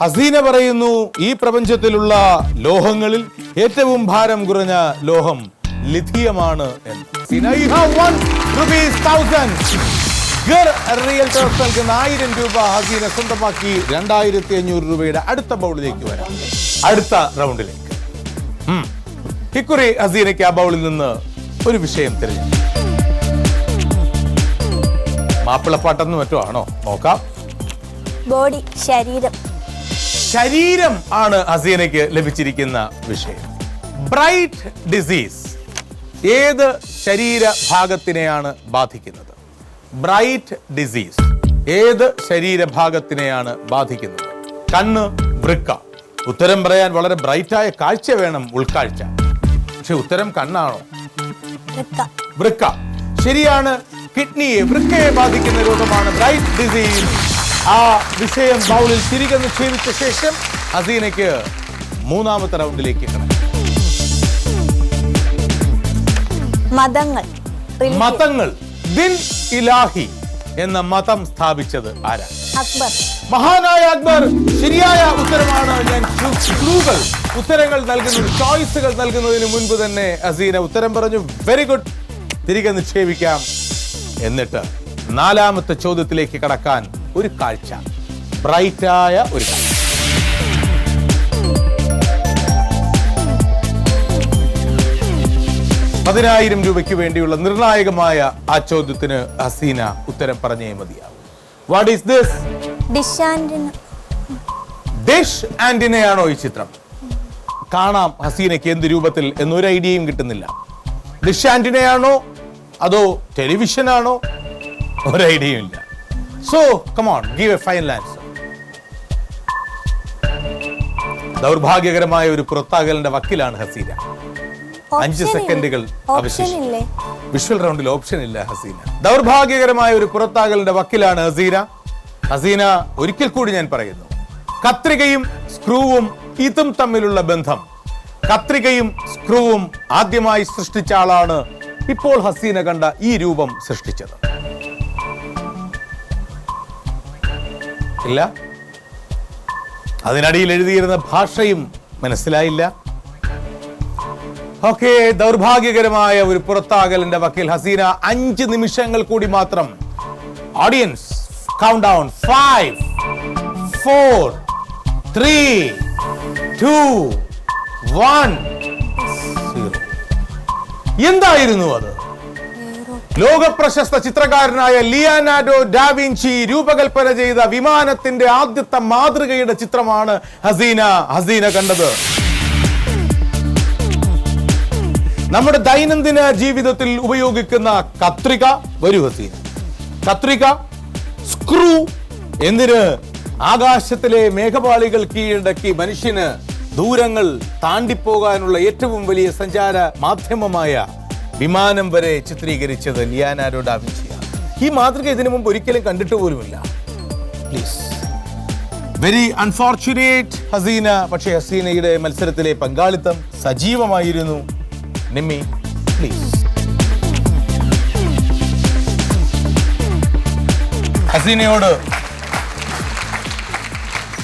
ഹസീന പറയുന്നു, ഈ പ്രപഞ്ചത്തിലുള്ള ലോഹങ്ങളിൽ ഏറ്റവും ഭാരം കുറഞ്ഞ ലോഹം ലിഥിയമാണ് എന്ന്. 1000 രൂപ ഹസീന സ്വന്തമാക്കി. 2500 രൂപയുടെ അടുത്ത ബൗളിലേക്ക് വരാം, അടുത്ത റൗണ്ടിലേക്ക്. ഇക്കുറി ഹസീനയ്ക്ക് ആ ബൗളിൽ നിന്ന് ഒരു വിഷയം തിരഞ്ഞെടുത്തു. മാപ്പിളപ്പാട്ടെന്ന് മറ്റോ ആണോ? നോക്കാം. ബോഡി, ശരീരം. ശരീരം ആണ് ഹസീനയ്ക്ക് ലഭിച്ചിരിക്കുന്ന വിഷയം. ബ്രൈറ്റ് ഡിസീസ് ഏത് ശരീരഭാഗത്തിനെയാണ് ബാധിക്കുന്നത്? ബ്രൈറ്റ് ഡിസീസ് ഏത് ശരീരഭാഗത്തിനെയാണ് ബാധിക്കുന്നത്? കണ്ണ്, വൃക്ക. ഉത്തരം പറയാൻ വളരെ ബ്രൈറ്റായ കാഴ്ച വേണം, ഉൾക്കാഴ്ച. പക്ഷെ ഉത്തരം കണ്ണാണോ? വൃക്ക. ശരിയാണ്. കിഡ്നിയെ, വൃക്കയെ ബാധിക്കുന്ന രോഗമാണ് ബ്രൈറ്റ് ഡിസീസ്. ആ വിഷയം ബൗളിൽ തിരികെ നിക്ഷേപിച്ച ശേഷം ഹസീനയ്ക്ക് മൂന്നാമത്തെ റൗണ്ടിലേക്ക് കടക്കാം. മതങ്ങൾ. ദിൻ ഇലാഹി എന്ന മതം സ്ഥാപിച്ചത് ആരാണ്? അക്ബർ. മഹാനായ അക്ബർ. ശരിയായ ഉത്തരമാണ്. ഞാൻ ക്ലൂകൾ ഉത്തരങ്ങൾ നൽകുന്നത്, ചോയ്സുകൾ നൽകുന്നതിന് മുൻപ് തന്നെ ഹസീന ഉത്തരം പറഞ്ഞു. Very good. തിരികെ നിക്ഷേപിക്കാം. എന്നിട്ട് നാലാമത്തെ ചോദ്യത്തിലേക്ക് കടക്കാൻ ഒരു കാഴ്ച, ബ്രൈറ്റായ ഒരു കാഴ്ച. 10,000 രൂപയ്ക്ക് വേണ്ടിയുള്ള നിർണായകമായ ആ ചോദ്യത്തിന് ഹസീന ഉത്തരം പറഞ്ഞേ മതിയാവും. What is this? ഡിഷ് ആന്റിനയാണോ ഈ ചിത്രം? കാണാം ഹസീനയ്ക്ക് എന്ത് രൂപത്തിൽ എന്നൊരു ഐഡിയയും കിട്ടുന്നില്ല. ഡിഷ് ആന്റിനയാണോ അതോ ടെലിവിഷൻ ആണോ? ഒരു ഐഡിയയും ഇല്ല. So come on, give a final answer. ദൗർഭാഗ്യകരമായ ഒരു പുറത്താകലിന്റെ വക്കിലാണ് ഹസീന. 5 സെക്കൻഡുകൾ അവശേഷിച്ചു. വിഷ്വൽ റൗണ്ടിൽ ഓപ്ഷൻ ഇല്ല ഹസീന. ദൗർഭാഗ്യകരമായ ഒരു പുറത്താകലിന്റെ വക്കിലാണ് ഹസീന. ഹസീന, ഒരിക്കൽ കൂടി ഞാൻ പറയുന്നു, കത്രികയും സ്ക്രൂവും ഇതും തമ്മിലുള്ള ബന്ധം, കത്രികയും സ്ക്രൂവും ആദ്യമായി സൃഷ്ടിച്ച ആളാണ് ഇപ്പോൾ ഹസീന കണ്ട ഈ രൂപം സൃഷ്ടിച്ചത്. ഇല്ല, അതിനടിയിൽ എഴുതിയിരുന്ന ഭാഷയും മനസ്സിലായില്ല. ഓക്കെ, ദൗർഭാഗ്യകരമായ ഒരു പുറത്താകലിന്റെ വക്കിൽ ഹസീന. 5 നിമിഷങ്ങൾ കൂടി മാത്രം. Audience, count down. 5, 4, 3, 2, 1, 0. എന്തായിരുന്നു അത്? ലോകപ്രശസ്ത ചിത്രകാരനായ ലിയനാർഡോ ഡാവിഞ്ചി രൂപകൽപ്പന ചെയ്ത വിമാനത്തിന്റെ ആദ്യത്തെ മാതൃകയുടെ ചിത്രമാണ് ഹസീന കണ്ടത്. നമ്മുടെ ദൈനംദിന ജീവിതത്തിൽ ഉപയോഗിക്കുന്ന കത്രിക, വരൂ ഹസീന, കത്രിക, സ്ക്രൂ, എന്തിന്? ആകാശത്തിലെ മേഘപാളികൾ കീഴടക്കി മനുഷ്യന് ദൂരങ്ങൾ താണ്ടിപ്പോകാനുള്ള ഏറ്റവും വലിയ സഞ്ചാര മാധ്യമമായ വിമാനം വരെ ചിത്രീകരിച്ചത് ലിയനാർഡോ ഡാവിഞ്ചിയാണ്. ഈ മാതൃക ഇതിനു മുമ്പ് ഒരിക്കലും കണ്ടിട്ട് പോലുമില്ല. Please, very unfortunate Hasina. പക്ഷേ ഹസീനയുടെ മത്സരത്തിലെ പങ്കാളിത്തം സജീവമായിരുന്നു. നിമ്മി, പ്ലീസ്. ഹസീനയോട്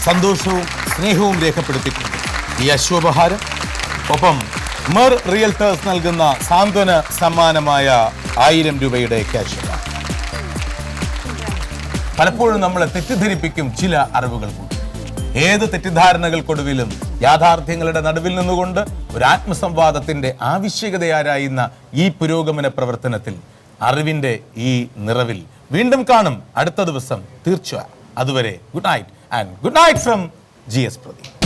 സന്തോഷവും സ്നേഹവും രേഖപ്പെടുത്തിയിട്ടുണ്ട് ഈ അശ്വോപഹാരം. ഒപ്പം മെർ റിയൽറ്റേഴ്സ് നൽകുന്ന സാന്ത്വന സമ്മാനമായ 1000 രൂപയുടെ ക്യാഷ്. പലപ്പോഴും നമ്മളെ തെറ്റിദ്ധരിപ്പിക്കും ചില അറിവുകൾ കൂടി. ഏത് തെറ്റിദ്ധാരണകൾക്കൊടുവിലും യാഥാർത്ഥ്യങ്ങളുടെ നടുവിൽ നിന്നുകൊണ്ട് ഒരു ആത്മസംവാദത്തിന്റെ ആവശ്യകതയാരായുന്ന ഈ പുരോഗമന പ്രവർത്തനത്തിൽ അറിവിന്റെ ഈ നിറവിൽ വീണ്ടും കാണും അടുത്ത ദിവസം തീർച്ചയായും. അതുവരെ good night and good night from GS Pradeep.